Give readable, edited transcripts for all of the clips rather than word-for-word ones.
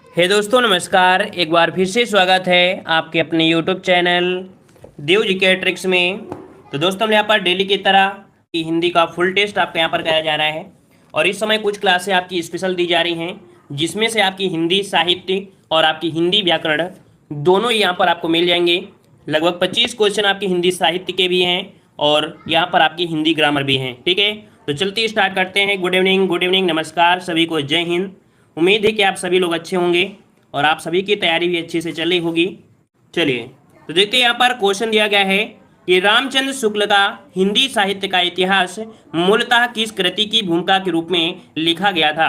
हे दोस्तों नमस्कार। एक बार फिर से स्वागत है आपके अपने यूट्यूब चैनल देव जी के ट्रिक्स में। तो दोस्तों हम यहाँ पर डेली की तरह की हिंदी का फुल टेस्ट आपका यहाँ पर कराया जा रहा है और इस समय कुछ क्लासें आपकी स्पेशल दी जा रही हैं जिसमें से आपकी हिंदी साहित्य और आपकी हिंदी व्याकरण दोनों ही यहाँ पर आपको मिल जाएंगे। लगभग 25 क्वेश्चन आपकी हिंदी साहित्य के भी हैं और यहाँ पर आपकी हिंदी ग्रामर भी हैं। ठीक है, तो चलते स्टार्ट करते हैं। गुड इवनिंग, नमस्कार सभी को, जय हिंद। उम्मीद है कि आप सभी लोग अच्छे होंगे और आप सभी की तैयारी भी अच्छे से चल रही होगी। चलिए तो देखते हैं, यहाँ पर क्वेश्चन दिया गया है कि रामचंद्र शुक्ल का हिंदी साहित्य का इतिहास मूलतः किस कृति की भूमिका के रूप में लिखा गया था।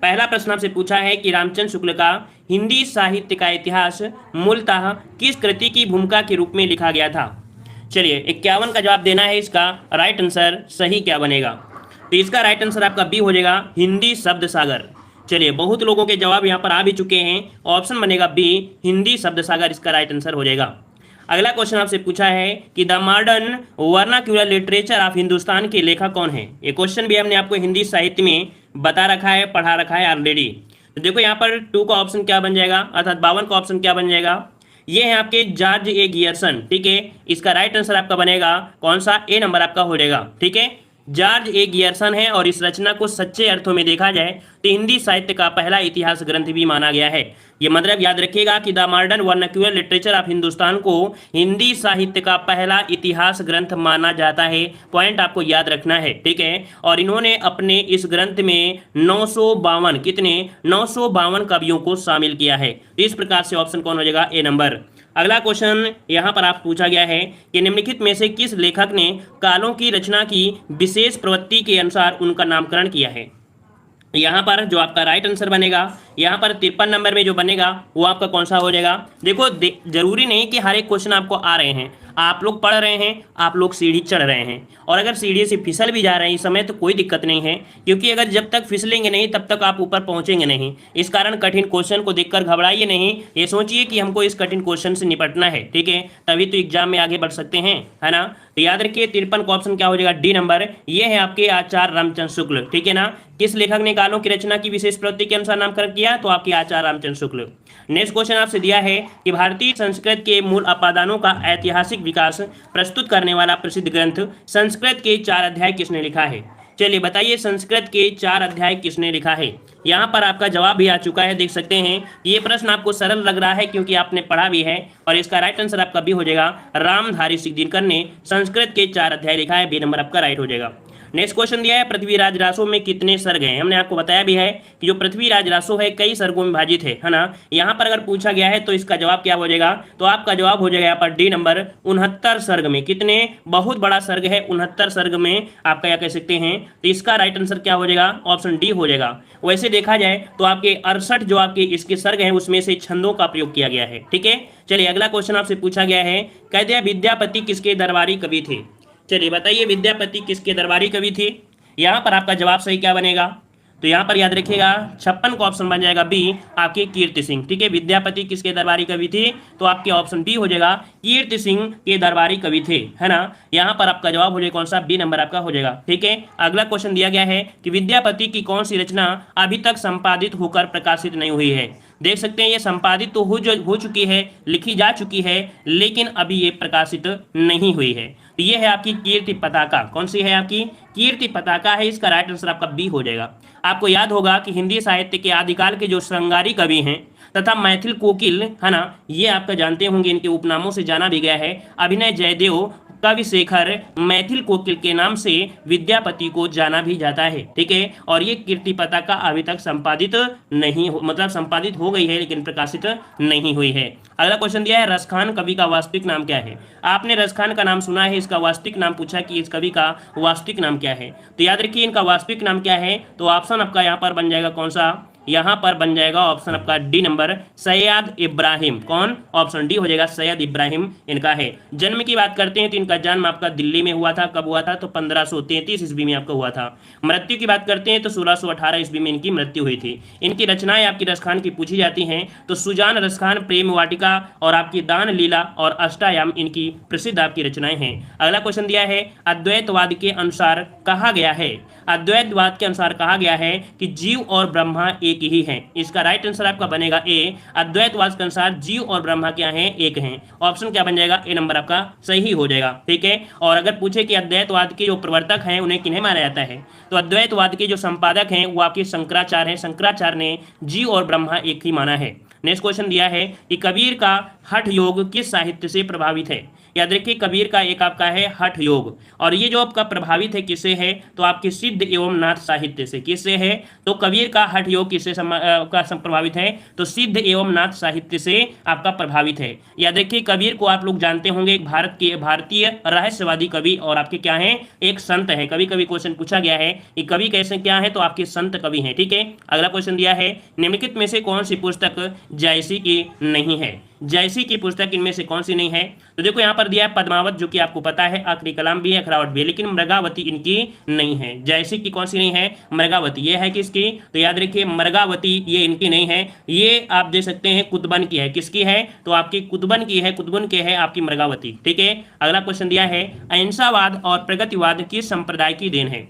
पहला प्रश्न आपसे पूछा है कि रामचंद्र शुक्ल का हिंदी साहित्य का इतिहास मूलतः किस कृति की भूमिका के रूप में लिखा गया था। चलिए 51 का जवाब देना है। इसका राइट आंसर सही क्या बनेगा, तो इसका राइट आंसर आपका बी हो जाएगा, हिंदी शब्द सागर। चलिए बहुत लोगों के जवाब यहाँ पर आ भी चुके हैं, ऑप्शन बनेगा बी, हिंदी शब्द सागर इसका राइट आंसर हो जाएगा। अगला क्वेश्चन आपसे पूछा है कि the modern vernacular literature of Hindustan के लेखक कौन है। ये क्वेश्चन भी हमने आपको हिंदी साहित्य में बता रखा है, पढ़ा रखा है ऑलरेडी। तो देखो यहाँ पर 2 का ऑप्शन क्या बन जाएगा, अर्थात 52 का ऑप्शन क्या बन जाएगा, ये है आपके जॉर्ज ए गियर्सन। ठीक है, इसका राइट आंसर आपका बनेगा कौन सा, ए नंबर आपका हो जाएगा। ठीक है, जॉर्ज ए गियर्सन है और इस रचना को सच्चे अर्थों में देखा जाए तो हिंदी साहित्य का पहला इतिहास ग्रंथ भी माना गया है। ये मतलब याद रखिएगा कि the modern vernacular literature of Hindustan को हिंदी साहित्य का पहला इतिहास ग्रंथ माना जाता है। पॉइंट आपको याद रखना है। ठीक है, और इन्होंने अपने इस ग्रंथ में 952 कितने 952 कवियों को शामिल किया है। तो इस प्रकार से ऑप्शन कौन हो जाएगा, ए नंबर। अगला क्वेश्चन यहाँ पर आप पूछा गया है कि निम्नलिखित में से किस लेखक ने कालों की रचना की विशेष प्रवृत्ति के अनुसार उनका नामकरण किया है। यहाँ पर जो आपका राइट आंसर बनेगा, यहाँ पर 53 नंबर में जो बनेगा वो आपका कौन सा हो जाएगा। देखो जरूरी नहीं कि हर एक क्वेश्चन आपको आ रहे हैं, आप लोग पढ़ रहे हैं, आप लोग सीढ़ी चढ़ रहे हैं और अगर सीढ़ी से फिसल भी जा रहे हैं इस समय तो कोई दिक्कत नहीं है, क्योंकि अगर जब तक फिसलेंगे नहीं तब तक आप ऊपर पहुंचेंगे नहीं। इस कारण कठिन क्वेश्चन को देखकर घबराइए नहीं, ये सोचिए कि हमको इस कठिन क्वेश्चन से निपटना है। ठीक है, तभी तो एग्जाम में आगे बढ़ सकते हैं, है ना। तो याद रखिए 53 का ऑप्शन क्या हो जाएगा, डी नंबर। ये है आपके आचार्य रामचंद्र शुक्ल। ठीक है ना, किस लेखक ने कालों की रचना की विशेष प्रवृत्ति के अनुसार नामकरण किया, तो आपके आचार्य रामचंद्र शुक्ल। नेक्स्ट क्वेश्चन आपसे दिया है कि भारतीय संस्कृत के मूल अपादानों का ऐतिहासिक विकास प्रस्तुत करने वाला प्रसिद्ध ग्रंथ संस्कृत के 4 अध्याय किसने लिखा है। चलिए बताइए संस्कृत के 4 अध्याय किसने लिखा है। यहाँ पर आपका जवाब भी आ चुका है, देख सकते हैं। ये प्रश्न आपको सरल लग रहा है क्योंकि आपने पढ़ा भी है और इसका राइट आंसर आपका भी हो जाएगा, रामधारी सिकदिनकर ने संस्कृत के 4 अध्याय लिखा है, बी नंबर आपका राइट हो जाएगा। नेक्स्ट क्वेश्चन दिया है पृथ्वीराज रासो में कितने सर्ग हैं। हमने आपको बताया भी है कि जो पृथ्वीराज रासो है कई सर्गों में विभाजित है ना। यहाँ पर अगर पूछा गया है तो इसका जवाब क्या हो जाएगा, तो आपका जवाब हो जाएगा यहाँ पर डी नंबर, 69 सर्ग में। कितने, बहुत बड़ा सर्ग है, 69 सर्ग में आपका यह कह सकते हैं। तो इसका राइट आंसर क्या हो जाएगा, ऑप्शन डी हो जाएगा। वैसे देखा जाए तो आपके 68 जो आपके इसके सर्ग हैं उसमें से छंदों का प्रयोग किया गया है। ठीक है, चलिए अगला क्वेश्चन आपसे पूछा गया है, कह दिया विद्यापति किसके दरबारी कवि थे। चलिए बताइए विद्यापति किसके दरबारी कवि थे। यहाँ पर आपका जवाब सही क्या बनेगा, तो यहाँ पर याद रखिएगा 56 का ऑप्शन बन जाएगा बी, आपके कीर्ति सिंह। ठीक है, विद्यापति किसके दरबारी कवि थे, तो आपके ऑप्शन बी हो जाएगा, कीर्ति सिंह के दरबारी कवि थे, है ना। यहाँ पर आपका जवाब हो जाएगा कौन सा, बी नंबर आपका हो जाएगा। ठीक है, अगला क्वेश्चन दिया गया है कि विद्यापति की कौन सी रचना अभी तक संपादित होकर प्रकाशित नहीं हुई है। देख सकते हैं ये संपादित तो हो चुकी है, लिखी जा चुकी है, लेकिन अभी ये प्रकाशित नहीं हुई है। तो ये है आपकी कीर्ति पताका। कौन सी है आपकी, कीर्ति पताका है, इसका राइट आंसर आपका बी हो जाएगा। आपको याद होगा कि हिंदी साहित्य के आदिकाल के जो श्रृंगारी कवि हैं तथा मैथिल कोकिल, है ना, ये आपका जानते होंगे, इनके उपनामों से जाना भी गया है। अभिनय जयदेव, कवि शेखर, मैथिल कोकिल के नाम से विद्यापति को जाना भी जाता है। ठीक है, और ये कीर्ति पताका अभी तक संपादित नहीं हो, मतलब संपादित हो गई है लेकिन प्रकाशित नहीं हुई है। अगला क्वेश्चन दिया है रसखान कवि का वास्तविक नाम क्या है। आपने रसखान का नाम सुना है, इसका वास्तविक नाम पूछा कि इस कवि का वास्तविक नाम क्या है। तो याद रखिए इनका वास्तविक नाम क्या है, तो ऑप्शन आपका यहाँ पर बन जाएगा कौन सा, यहाँ पर बन जाएगा ऑप्शन आपका डी नंबर, सैयद इब्राहिम। कौन, ऑप्शन डी हो जाएगा, सैयद इब्राहिम इनका है। जन्म की बात करते हैं तो इनका जन्म आपका दिल्ली में हुआ था। कब हुआ था, तो 1533 ईस्वी में आपका हुआ था। मृत्यु की बात करते हैं तो 1618 ईस्वी में इनकी मृत्यु हुई थी। इनकी रचनाएं आपकी रसखान की पूछी जाती हैं तो सुजान रसखान, प्रेम वाटिका और आपकी दान लीला और अष्टायाम इनकी प्रसिद्ध आपकी रचनाएं हैं। अगला क्वेश्चन दिया है अद्वैतवाद के अनुसार कहा गया है, अद्वैतवाद के अनुसार कहा गया है कि जीव और ब्रह्मा एक ही है। इसका राइट आंसर आपका बनेगा ए, अद्वैतवाद के अनुसार जीव और ब्रह्मा क्या है, एक हैं। ऑप्शन क्या बन जाएगा, ए नंबर आपका सही हो जाएगा। ठीक है, और अगर पूछे कि अद्वैतवाद के जो प्रवर्तक हैं उन्हें किन्हें माना जाता है, तो अद्वैतवाद के जो संपादक हैं वो आपके शंकराचार्य हैं। शंकराचार्य ने जीव और ब्रह्मा एक ही माना है। नेक्स्ट क्वेश्चन दिया है कि कबीर का हठ योग किस साहित्य से प्रभावित है। याद रखिए, कबीर का एक आपका है हठ योग, और ये जो आपका प्रभावित है किससे है, तो आपके सिद्ध एवं नाथ साहित्य से। किससे है, तो कबीर का हठ योग किससे प्रभावित है, तो सिद्ध एवं नाथ साहित्य से आपका प्रभावित है। याद रखिए, कबीर को आप लोग जानते होंगे, एक भारतीय रहस्यवादी कवि और आपके क्या है, एक संत है। कभी कभी क्वेश्चन पूछा गया है कि कवि कैसे क्या है, तो आपके संत कवि हैं। ठीक है, अगला क्वेश्चन दिया है, निम्नलिखित में से कौन सी पुस्तक जायसी की नहीं है। जायसी की पुस्तक इनमें से कौन सी नहीं है, तो देखो यहाँ पर दिया है पद्मावत, जो कि आपको पता है, आखिरी कलाम भी है, अखरावट भी है, लेकिन मृगावती इनकी नहीं है। जायसी की कौन सी नहीं है, मृगावती। ये है किसकी, तो याद रखिए मृगावती ये इनकी नहीं है, ये आप देख सकते हैं कुतुबन की है। किसकी है, तो आपकी कुतुबन की है, कुतुबन की है आपकी मृगावती। ठीक है, अगला क्वेश्चन दिया है, अहिंसावाद और प्रगतिवाद किस संप्रदाय की देन है।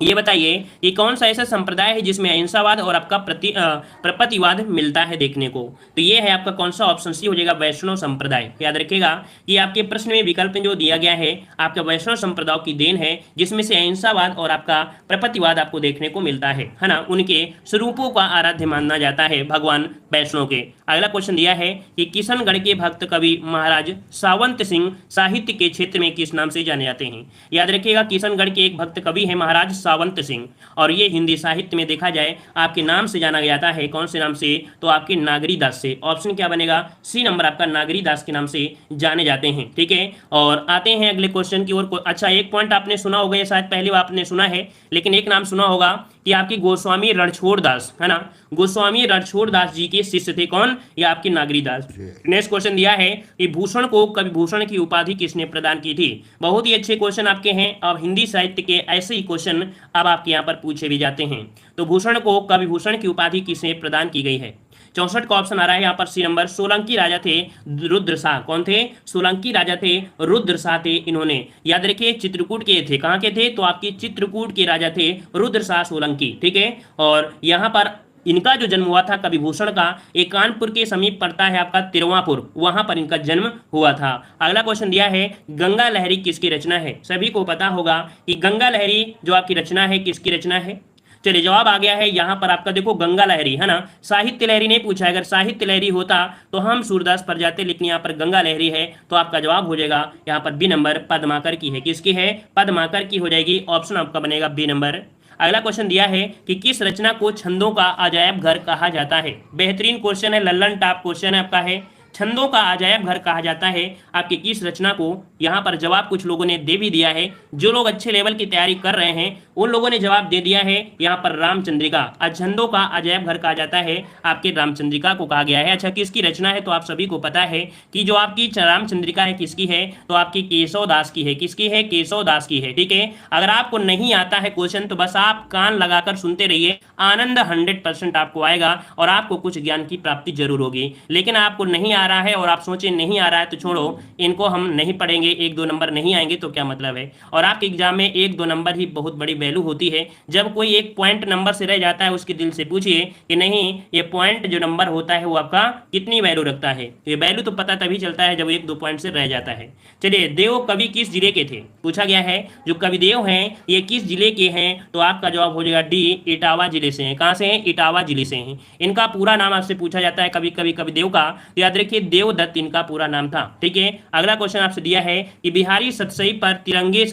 ये बताइए ये कौन सा ऐसा संप्रदाय है जिसमें अहिंसावाद और आपका प्रपतिवाद मिलता है देखने को, तो ये है आपका कौन सा, ऑप्शन सी हो जाएगा, वैष्णव संप्रदाय। याद रखिएगा कि आपके प्रश्न में विकल्प जो दिया गया है आपका वैष्णव संप्रदाय की देन है, जिसमें से अहिंसावाद और आपका प्रपतिवाद आपको देखने को मिलता है ना। उनके स्वरूपों का आराध्य माना जाता है भगवान वैष्णव के। अगला क्वेश्चन दिया है कि किशनगढ़ के भक्त कवि महाराज सावंत सिंह साहित्य के क्षेत्र में किस नाम से जाने जाते हैं। याद रखिएगा, किशनगढ़ के एक भक्त कवि है महाराज सावंत सिंह, और ये हिंदी साहित्य में देखा जाए आपके नाम से जाना जाता है। कौन से नाम से, तो आपके नागरी दास से। ऑप्शन क्या बनेगा, सी नंबर आपका नागरी दास के नाम से जाने जाते हैं। ठीक है, और आते हैं अगले क्वेश्चन की ओर। अच्छा, एक पॉइंट आपने सुना होगा, ये शायद पहली बार आपने सुना है, लेकिन एक नाम सुना होगा कि आपकी गोस्वामी रणछोड़ दास है ना, गोस्वामी रणछोड़ दास जी के शिष्य थे कौन, या आपके नागरी दास। नेक्स्ट क्वेश्चन दिया है कि भूषण को कवि भूषण की उपाधि किसने प्रदान की थी। बहुत ही अच्छे क्वेश्चन आपके हैं, अब हिंदी साहित्य के ऐसे ही क्वेश्चन अब आपके यहाँ पर पूछे भी जाते हैं। तो भूषण को कवि भूषण की उपाधि किसने प्रदान की गई है। 64 का ऑप्शन आ रहा है यहाँ पर सी नंबर, सोलंकी राजा थे रुद्रशाह। कौन थे, सोलंकी राजा थे, रुद्रशाह थे इन्होंने। याद रखिए चित्रकूट के थे, कहाँ के थे, तो आपके चित्रकूट के राजा थे रुद्रशाह सोलंकी। ठीक है, और यहाँ पर इनका जो जन्म हुआ था कवि भूषण का, एक कानपुर के समीप पड़ता है आपका तिरवापुर, वहां पर इनका जन्म हुआ था। अगला क्वेश्चन दिया है, गंगा लहरी किसकी रचना है। सभी को पता होगा कि गंगा लहरी जो आपकी रचना है किसकी रचना है। चलिए जवाब आ गया है यहाँ पर आपका, देखो गंगा लहरी है ना, साहित्य लहरी नहीं पूछा है। अगर साहित्य लहरी होता तो हम सूरदास पर जाते, लेकिन यहाँ पर गंगा लहरी है, तो आपका जवाब हो जाएगा यहाँ पर बी नंबर, पद्माकर की है। किसकी है, पद्माकर की हो जाएगी। ऑप्शन आपका बनेगा बी नंबर। अगला क्वेश्चन दिया है कि किस रचना को छंदों का अजायब घर कहा जाता है। बेहतरीन क्वेश्चन है, लल्लन टॉप क्वेश्चन है आपका है, छंदों का अजायब घर कहा जाता है आपकी किस रचना को। यहाँ पर जवाब कुछ लोगों ने दे भी दिया है, जो लोग अच्छे लेवल की तैयारी कर रहे हैं उन लोगों ने जवाब दे दिया है यहाँ पर रामचंद्रिका। छंदों का अजायब घर कहा जाता है आपके रामचंद्रिका को कहा गया है। अच्छा, किसकी रचना है, तो आप सभी को पता है कि जो आपकी रामचंद्रिका है किसकी है, तो आपकी केशव दास की है। किसकी है, केशव दास की है। ठीक है, अगर आपको नहीं आता है क्वेश्चन तो बस आप कान लगाकर सुनते रहिए, आनंद 100% आपको आएगा और आपको कुछ ज्ञान की प्राप्ति जरूर होगी। लेकिन आपको नहीं आ रहा है और आप सोचे नहीं आ रहा है तो छोड़ो, इनको हम नहीं पढ़ेंगे, 1-2 नंबर नहीं आएंगे तो क्या मतलब है। और आपके एग्जाम में 1-2 नंबर ही बहुत बड़ी वैल्यू होती है। जब कोई एक पॉइंट नंबर से रह जाता है उसके दिल से पूछिए कि नहीं ये पॉइंट जो नंबर होता है वो आपका कितनी वैल्यू रखता है। ये वैल्यू तो पता तभी चलता है जब 1-2 पॉइंट से रह जाता है। चलिए, देव कवि किस जिले के थे, पूछा गया है। जो कविदेव हैं ये किस जिले के हैं, तो आपका जवाब हो जाएगा डी, इटावा जिले से हैं। कहाँ से हैं, इटावा जिले से हैं। इनका पूरा नाम आपसे पूछा जाता है कभी कभी कविदेव का, तो याद रखिए देवदत्त इनका पूरा नाम था। ठीक है, अगला क्वेश्चन आपसे दिया है कि बिहारी सतसई पर फिरंगे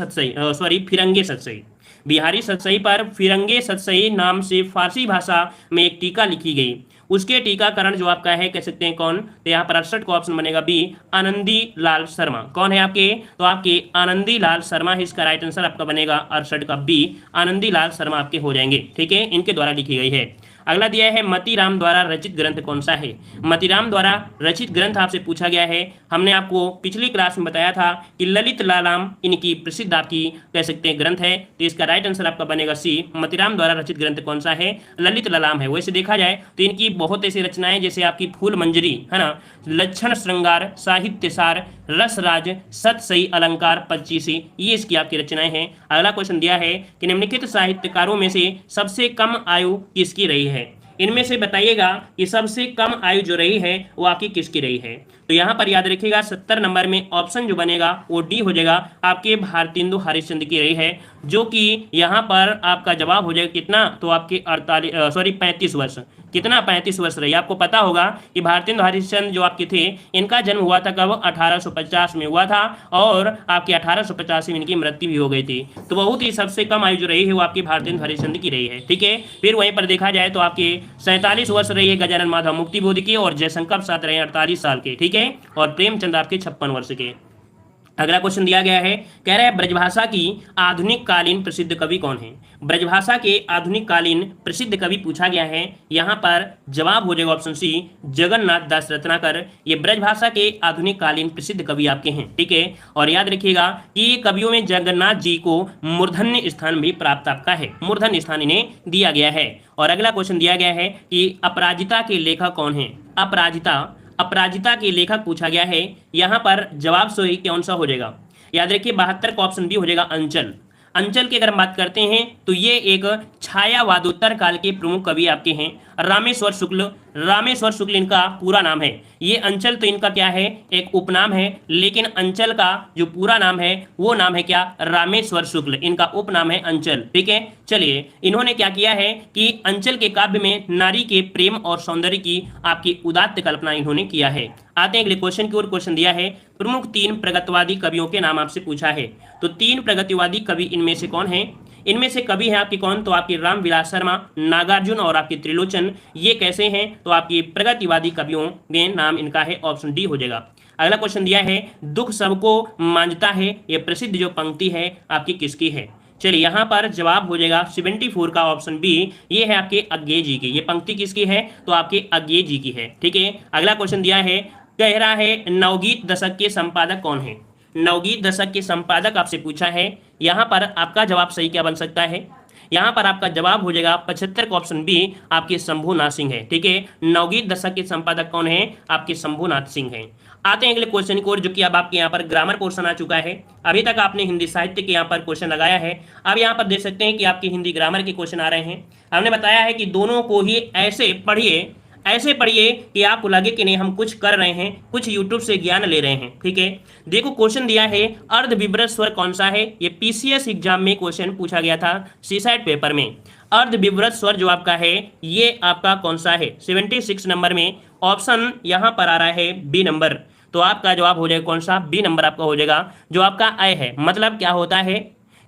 सतसई, बिहारी सतसई पर फिरंगे सतसई नाम से फारसी भाषा में एक टीका लिखी गई। उसके टीकाकरण जो आपका है कह सकते हैं कौन, तो यहाँ पर 68 का ऑप्शन बनेगा बी, आनंदी लाल शर्मा। कौन है आपके, तो आपके आनंदी लाल शर्मा है। इसका राइट आंसर आपका बनेगा 68 का बी, आनंदी लाल शर्मा आपके हो जाएंगे। ठीक है, इनके द्वारा लिखी गई है। अगला दिया है मतीराम द्वारा रचित ग्रंथ कौन सा है। मतीराम द्वारा रचित ग्रंथ आपसे पूछा गया है। हमने आपको पिछली क्लास में बताया था कि ललित लालाम इनकी प्रसिद्ध आपकी कह सकते हैं ग्रंथ है, तो इसका राइट आंसर आपका बनेगा सी, मतीराम द्वारा रचित ग्रंथ कौन सा है, ललित लालाम है। वैसे देखा जाए तो इनकी बहुत ऐसी रचनाएं जैसे आपकी फूल मंजरी है ना, लक्षण श्रृंगार, साहित्यसार, रसराज, सतसई अलंकार, 25, ये इसकी आपकी रचनाएं हैं। अगला क्वेश्चन दिया है कि निम्नलिखित साहित्यकारों में से सबसे कम आयु किसकी रही है। इनमें से बताइएगा कि सबसे कम आयु जो रही है वो आपकी किसकी रही है। तो यहाँ पर याद रखिएगा 70 नंबर में ऑप्शन जो बनेगा वो डी हो जाएगा, आपके भारतेंदु हरिश्चंद्र की रही है, जो कि यहाँ पर आपका जवाब हो जाएगा कितना, तो आपके 35 वर्ष। कितना, 35 वर्ष रही। आपको पता होगा कि भारतेंदु हरिश्चंद्र जो आपके थे, इनका जन्म हुआ था कब, 1850 में हुआ था, और आपकी 1885 में इनकी मृत्यु भी हो गई थी। तो बहुत ही सबसे कम आयु जो रही है वो आपकी भारतेंदु हरिश्चंद्र की रही है। ठीक है, फिर वहीं पर देखा जाए तो आपके 47 वर्ष रही है गजानन माधव मुक्तिबोध की, और जयशंकर प्रसाद रहे 48 साल के। ठीक है, और प्रेमचंद आपके 56 वर्ष के। अगला क्वेश्चन दिया गया है, कह रहा है ब्रजभाषा की आधुनिक कालीन प्रसिद्ध कवि कौन है। ब्रजभाषा के आधुनिक कालीन प्रसिद्ध कवि पूछा गया है। यहाँ पर जवाब हो जाएगा ऑप्शन सी, जगन्नाथ दास रत्नाकर। ये ब्रजभाषा के आधुनिक कालीन प्रसिद्ध कवि आपके हैं। ठीक है, और याद रखिएगा कि ये कवियों में जगन्नाथ जी को मूर्धन्य स्थान भी प्राप्त आपका है, मूर्धन्य स्थान इन्हें दिया गया है। और अगला क्वेश्चन दिया गया है कि अपराजिता के लेखक कौन है। अपराजिता के लेखक पूछा गया है। यहाँ पर जवाब सही कौन सा हो जाएगा, याद रखिए 72 का ऑप्शन बी हो जाएगा, अंचल। अंचल की अगर हम बात करते हैं तो ये एक छायावादोत्तर काल के प्रमुख कवि आपके हैं, रामेश्वर शुक्ल इनका पूरा नाम है। ये अंचल तो इनका क्या है, एक उपनाम है, लेकिन अंचल का जो पूरा नाम है वो नाम है क्या, रामेश्वर शुक्ल, इनका उपनाम है अंचल। ठीक है, चलिए इन्होंने क्या किया है कि अंचल के काव्य में नारी के प्रेम और सौंदर्य की आपकी उदात्त कल्पना इन्होंने किया है। आते हैं अगले क्वेश्चन की ओर। क्वेश्चन दिया है, प्रमुख 3 प्रगतिवादी कवियों के नाम आपसे पूछा है। तो 3 प्रगतिवादी कवि इनमें से कौन है। इनमें से कवि हैं आपके कौन, तो आपके रामविलास शर्मा, नागार्जुन और आपके त्रिलोचन। ये कैसे हैं, तो आपकी प्रगतिवादी कवियों में नाम इनका है, ऑप्शन डी हो जाएगा। अगला क्वेश्चन दिया है, दुख सबको मांझता है, ये प्रसिद्ध जो पंक्ति है आपकी किसकी है। चलिए यहाँ पर जवाब हो जाएगा 74 का ऑप्शन बी, ये है आपके अज्ञेय जी की। ये पंक्ति किसकी है, तो आपके अज्ञेय जी की है। ठीक है, अगला क्वेश्चन दिया है, कह रहा है नवगीत दशक के संपादक कौन है। नवगीत दशक के संपादक आपसे पूछा है। यहाँ पर आपका जवाब सही क्या बन सकता है, यहाँ पर आपका जवाब हो जाएगा 75 का ऑप्शन बी, आपके शंभुनाथ सिंह है। ठीक है, नवगीत दशक के संपादक कौन है, आपके शंभुनाथ सिंह हैं। आते हैं अगले क्वेश्चन को, जो कि अब आपके यहाँ पर ग्रामर पोर्शन आ चुका है। अभी तक आपने हिंदी साहित्य के यहाँ पर क्वेश्चन लगाया है, अब यहाँ पर देख सकते हैं कि आपके हिंदी ग्रामर के क्वेश्चन आ रहे हैं। हमने बताया है कि दोनों को ही ऐसे पढ़िए कि आपको लगे कि नहीं हम कुछ कर रहे हैं, कुछ यूट्यूब से ज्ञान ले रहे हैं। ठीक है, देखो क्वेश्चन दिया है, अर्धविभ्रत स्वर कौन सा है। ये पीसीएस एग्जाम में क्वेश्चन पूछा गया था सीसाइट पेपर में। अर्धविभ्रत स्वर जो आपका है ये आपका कौन सा है, 76 नंबर में ऑप्शन यहाँ पर आ रहा है बी नंबर। तो आपका जवाब हो जाएगा कौन सा, बी नंबर आपका हो जाएगा। जो आपका अय है, मतलब क्या होता है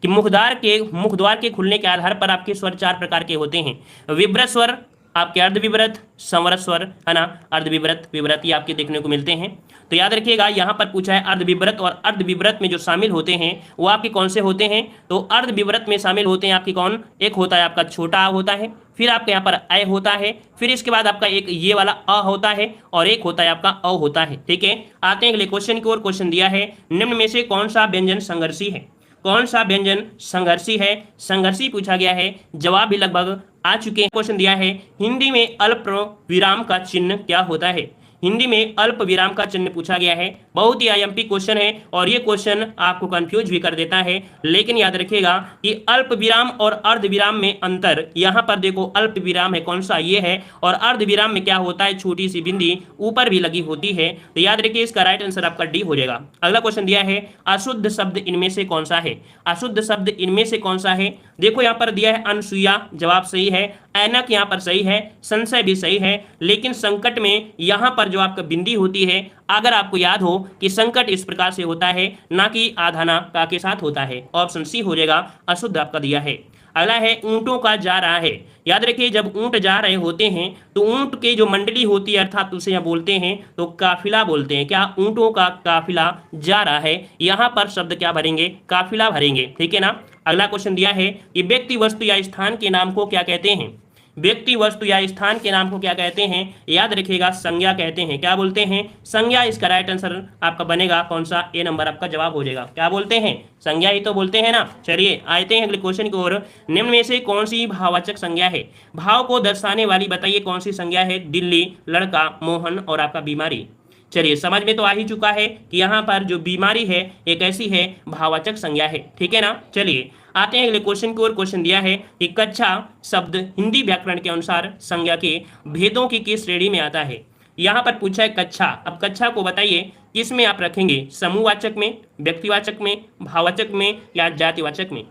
कि मुखद्वार के खुलने के आधार पर आपके स्वर 4 प्रकार के होते हैं। विभ्रत स्वर आपके, अर्धविभ्रत, संवरत स्वर, है ना, अर्धविभ्रत, विभ्रत, ये आपके देखने को मिलते हैं। तो याद रखिएगा यहाँ पर पूछा है अर्धविभ्रत, और अर्धविभ्रत में जो शामिल होते हैं वो आपके कौन से होते हैं, तो अर्धविभ्रत में शामिल होते हैं आपके कौन, एक होता है आपका छोटा आ होता है, फिर आपके यहाँ पर अय होता है, फिर इसके बाद आपका एक ये वाला अ होता है, और एक होता है आपका अ होता है। ठीक है, आते हैं अगले क्वेश्चन की ओर। क्वेश्चन दिया है, निम्न में से कौन सा व्यंजन संघर्षी है। कौन सा व्यंजन संघर्षी है, संघर्षी पूछा गया है। जवाब भी लगभग आ चुके हैं। क्वेश्चन दिया है, हिंदी में अल्प विराम का चिन्ह क्या होता है। हिंदी में अल्प विराम का चिन्ह पूछा गया है। बहुत ही आईएमपी क्वेश्चन है, और ये क्वेश्चन आपको कंफ्यूज भी कर देता है, लेकिन याद रखिएगा कि अल्प विराम और अर्ध विराम में अंतर, यहाँ पर देखो अल्प विराम है कौन सा, ये है, और अर्ध विराम में क्या होता है, छोटी सी बिंदी ऊपर भी लगी होती है। तो याद रखिए इसका राइट आंसर आपका डी हो जाएगा। अगला क्वेश्चन दिया है, अशुद्ध शब्द इनमें से कौन सा है। अशुद्ध शब्द इनमें से कौन सा है, देखो यहाँ पर दिया है अनसुईया, जवाब सही है। ऐनक यहाँ पर सही है, संशय भी सही है, लेकिन संकट में यहाँ पर जो आपका बिंदी होती है, अगर आपको याद हो कि संकट इस प्रकार से होता है, ना कि आधाना का के साथ होता है, ऑप्शन सी हो जाएगा, अशुद्ध आपका दिया है। अगला है ऊंटों का जा रहा है। याद रखिए जब ऊंट जा रहे होते हैं तो ऊंट के जो मंडली होती है, अर्थात उसे यहाँ बोलते हैं तो काफिला बोलते हैं। क्या, ऊंटों का काफिला जा रहा है, यहाँ पर शब्द क्या भरेंगे, काफिला भरेंगे। ठीक है ना। अगला क्वेश्चन दिया है कि व्यक्ति, वस्तु या स्थान के नाम को क्या कहते हैं। व्यक्ति, वस्तु या स्थान के नाम को क्या कहते हैं, याद रखिएगा संज्ञा कहते हैं। क्या बोलते हैं, संज्ञा। इसका राइट आंसर आपका बनेगा कौन सा, ए नंबर आपका जवाब हो जाएगा। क्या बोलते हैं, संज्ञा ही तो बोलते हैं ना। चलिए आते हैं अगले क्वेश्चन की ओर। निम्न में से कौन सी भाववाचक संज्ञा है, भाव को दर्शाने वाली बताइए कौन सी संज्ञा है। दिल्ली, लड़का, मोहन और आपका बीमारी। चलिए समझ में तो आ ही चुका है कि यहाँ पर जो बीमारी है एक ऐसी है भाववाचक संज्ञा है, ठीक है ना। चलिए आते हैं अगले क्वेश्चन की ओर। क्वेश्चन दिया है कि कच्छा शब्द हिंदी व्याकरण के अनुसार संज्ञा के भेदों की किस श्रेणी में आता है। यहाँ पर पूछा है कच्छा। अब कच्छा को बताइए किस में आप रखेंगे, समूहवाचक में, व्यक्तिवाचक में, भाववाचक में या जातिवाचक में।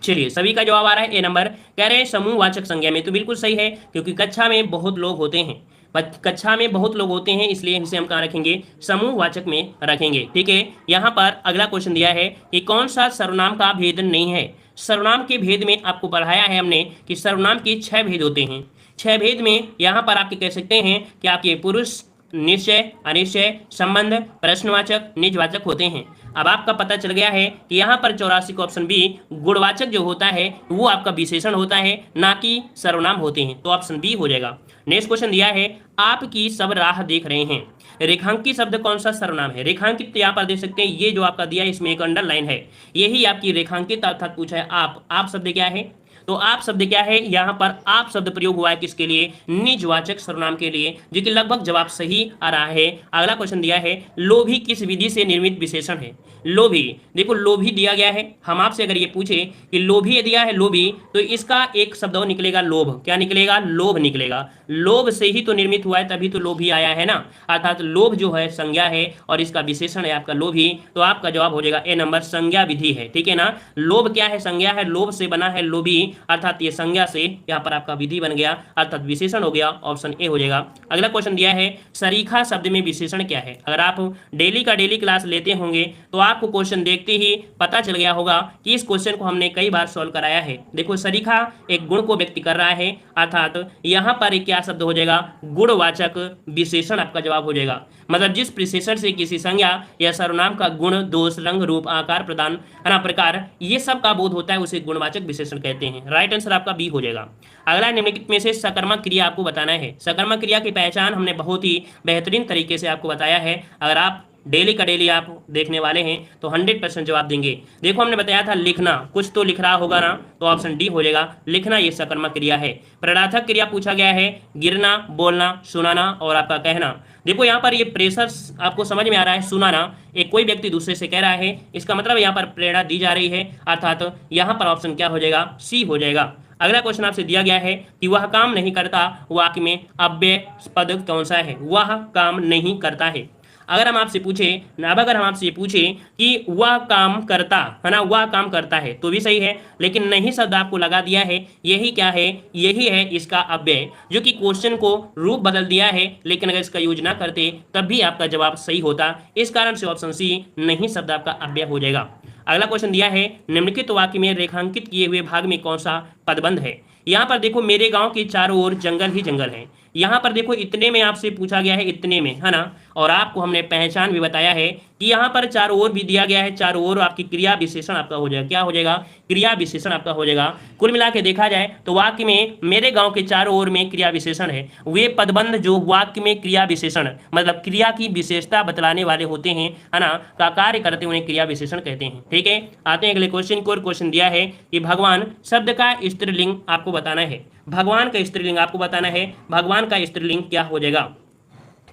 चलिए सभी का जवाब आ रहा है ए नंबर, कह रहे हैं समूहवाचक संज्ञा में। तो बिल्कुल सही है, क्योंकि कक्षा में बहुत लोग होते हैं, कक्षा में बहुत लोग होते हैं, इसलिए इसे हम कहाँ रखेंगे, समूहवाचक में रखेंगे, ठीक है। यहाँ पर अगला क्वेश्चन दिया है कि कौन सा सर्वनाम का भेद नहीं है। सर्वनाम के भेद में आपको पढ़ाया है हमने कि सर्वनाम के 6 भेद होते हैं। 6 भेद में यहाँ पर आपके कह सकते हैं कि आपके पुरुष, निश्चय, अनिश्चय, संबंध, प्रश्नवाचक, निजवाचक होते हैं। अब आपका पता चल गया है कि यहाँ पर 84 का ऑप्शन बी गुणवाचक जो होता है वो आपका विशेषण होता है, ना कि सर्वनाम होते हैं, तो ऑप्शन बी हो जाएगा। नेक्स्ट क्वेश्चन दिया है आपकी सब राह देख रहे हैं। रेखांकित शब्द कौन सा सर्वनाम है। रेखांकित यहाँ पर देख सकते हैं, ये जो आपका दिया है इसमें एक अंडरलाइन है, यही आपकी रेखांकित अर्थात पूछा है आप शब्द क्या है। तो आप शब्द क्या है, यहाँ पर आप शब्द प्रयोग हुआ है किसके लिए, निजवाचक सर्वनाम के लिए, जो कि लगभग जवाब सही आ रहा है। अगला क्वेश्चन दिया है लोभी किस विधि से निर्मित विशेषण है। लोभी, देखो लोभी दिया गया है, हम आपसे अगर ये पूछे कि लोभी दिया है लोभी, तो इसका एक शब्द और निकलेगा लोभ। क्या निकलेगा, लोभ निकलेगा। लोभ से ही तो निर्मित हुआ है, तभी तो लोभी आया है ना, अर्थात लोभ जो है संज्ञा है और इसका विशेषण है आपका लोभी। तो आपका जवाब हो जाएगा ए नंबर, संज्ञा विधि है, ठीक है ना। लोभ क्या है, संज्ञा है, लोभ से बना है लोभी, अर्थात ये संज्ञा से यहाँ पर आपका विधि बन गया, अर्थात विशेषण हो गया, ऑप्शन ए हो जाएगा। अगला क्वेश्चन दिया है सरीखा शब्द में विशेषण क्या है। अगर आप डेली का डेली क्लास लेते होंगे तो आपको क्वेश्चन देखते ही पता चल गया होगा कि इस क्वेश्चन को हमने कई बार सॉल्व कराया है। देखो सरीखा एक गुण को व्यक्त कर रहा है, अर्थात यहाँ पर एक क्या शब्द हो जाएगा, गुणवाचक विशेषण आपका जवाब हो जाएगा। मतलब जिस विशेषण से किसी संज्ञा या सर्वनाम का गुण, दोष, रंग, रूप, आकार, प्रदान, प्रकार, ये सब का बोध होता है, उसे गुणवाचक विशेषण कहते हैं। राइट आंसर आपका बी हो जाएगा। अगला निम्नलिखित में से सकर्मक क्रिया आपको बताना है। सकर्मक क्रिया की पहचान हमने बहुत ही बेहतरीन तरीके से आपको बताया है। अगर आप डेली का डेली आप देखने वाले हैं तो 100% जवाब देंगे। देखो हमने बताया था लिखना, कुछ तो लिख रहा होगा ना, तो ऑप्शन डी हो जाएगा, लिखना ये सकर्मक क्रिया है। प्रणार्थक क्रिया पूछा गया है, गिरना, बोलना, सुनाना और आपका कहना। देखो यहाँ पर ये प्रेशर आपको समझ में आ रहा है, सुनाना, एक कोई व्यक्ति दूसरे से कह रहा है, इसका मतलब यहाँ पर प्रेरणा दी जा रही है, अर्थात यहाँ पर ऑप्शन क्या हो जाएगा, सी हो जाएगा। अगला क्वेश्चन आपसे दिया गया है कि वह काम नहीं करता वाक्य में अव्यय पद कौन सा है। वह काम नहीं करता है। अगर हम आपसे पूछे, अब अगर हम आपसे पूछे कि वह काम करता है ना, वह काम करता है, तो भी सही है, लेकिन नहीं शब्द आपको लगा दिया है, यही क्या है, यही है इसका अव्यय, जो कि क्वेश्चन को रूप बदल दिया है, लेकिन अगर इसका यूज ना करते तब भी आपका जवाब सही होता। इस कारण से ऑप्शन सी नहीं शब्द आपका अव्यय हो जाएगा। अगला क्वेश्चन दिया है निम्नलिखित वाक्य में रेखांकित किए हुए भाग में कौन सा पदबंध है। यहाँ पर देखो मेरे गांव के चारों ओर जंगल ही जंगल है। यहाँ पर देखो इतने में आपसे पूछा गया है, इतने में, है ना, और आपको हमने पहचान भी बताया है कि यहाँ पर चारों ओर भी दिया गया है, चारों ओर आपकी क्रिया विशेषण आपका हो जाएगा, क्या हो जाएगा, क्रिया विशेषण आपका हो जाएगा। कुल मिला के देखा जाए तो वाक्य में मेरे गांव के चारों ओर में क्रिया विशेषण है, वे पदबंध जो वाक्य में क्रिया विशेषण मतलब क्रिया की विशेषता बतलाने वाले होते हैं, है ना, का कार्य करते उन्हें क्रिया विशेषण कहते हैं। ठीक है, आते हैं अगले क्वेश्चन को। क्वेश्चन दिया है कि भगवान शब्द का स्त्रीलिंग आपको बताना है। भगवान का स्त्रीलिंग आपको बताना है, भगवान का स्त्रीलिंग क्या हो जाएगा।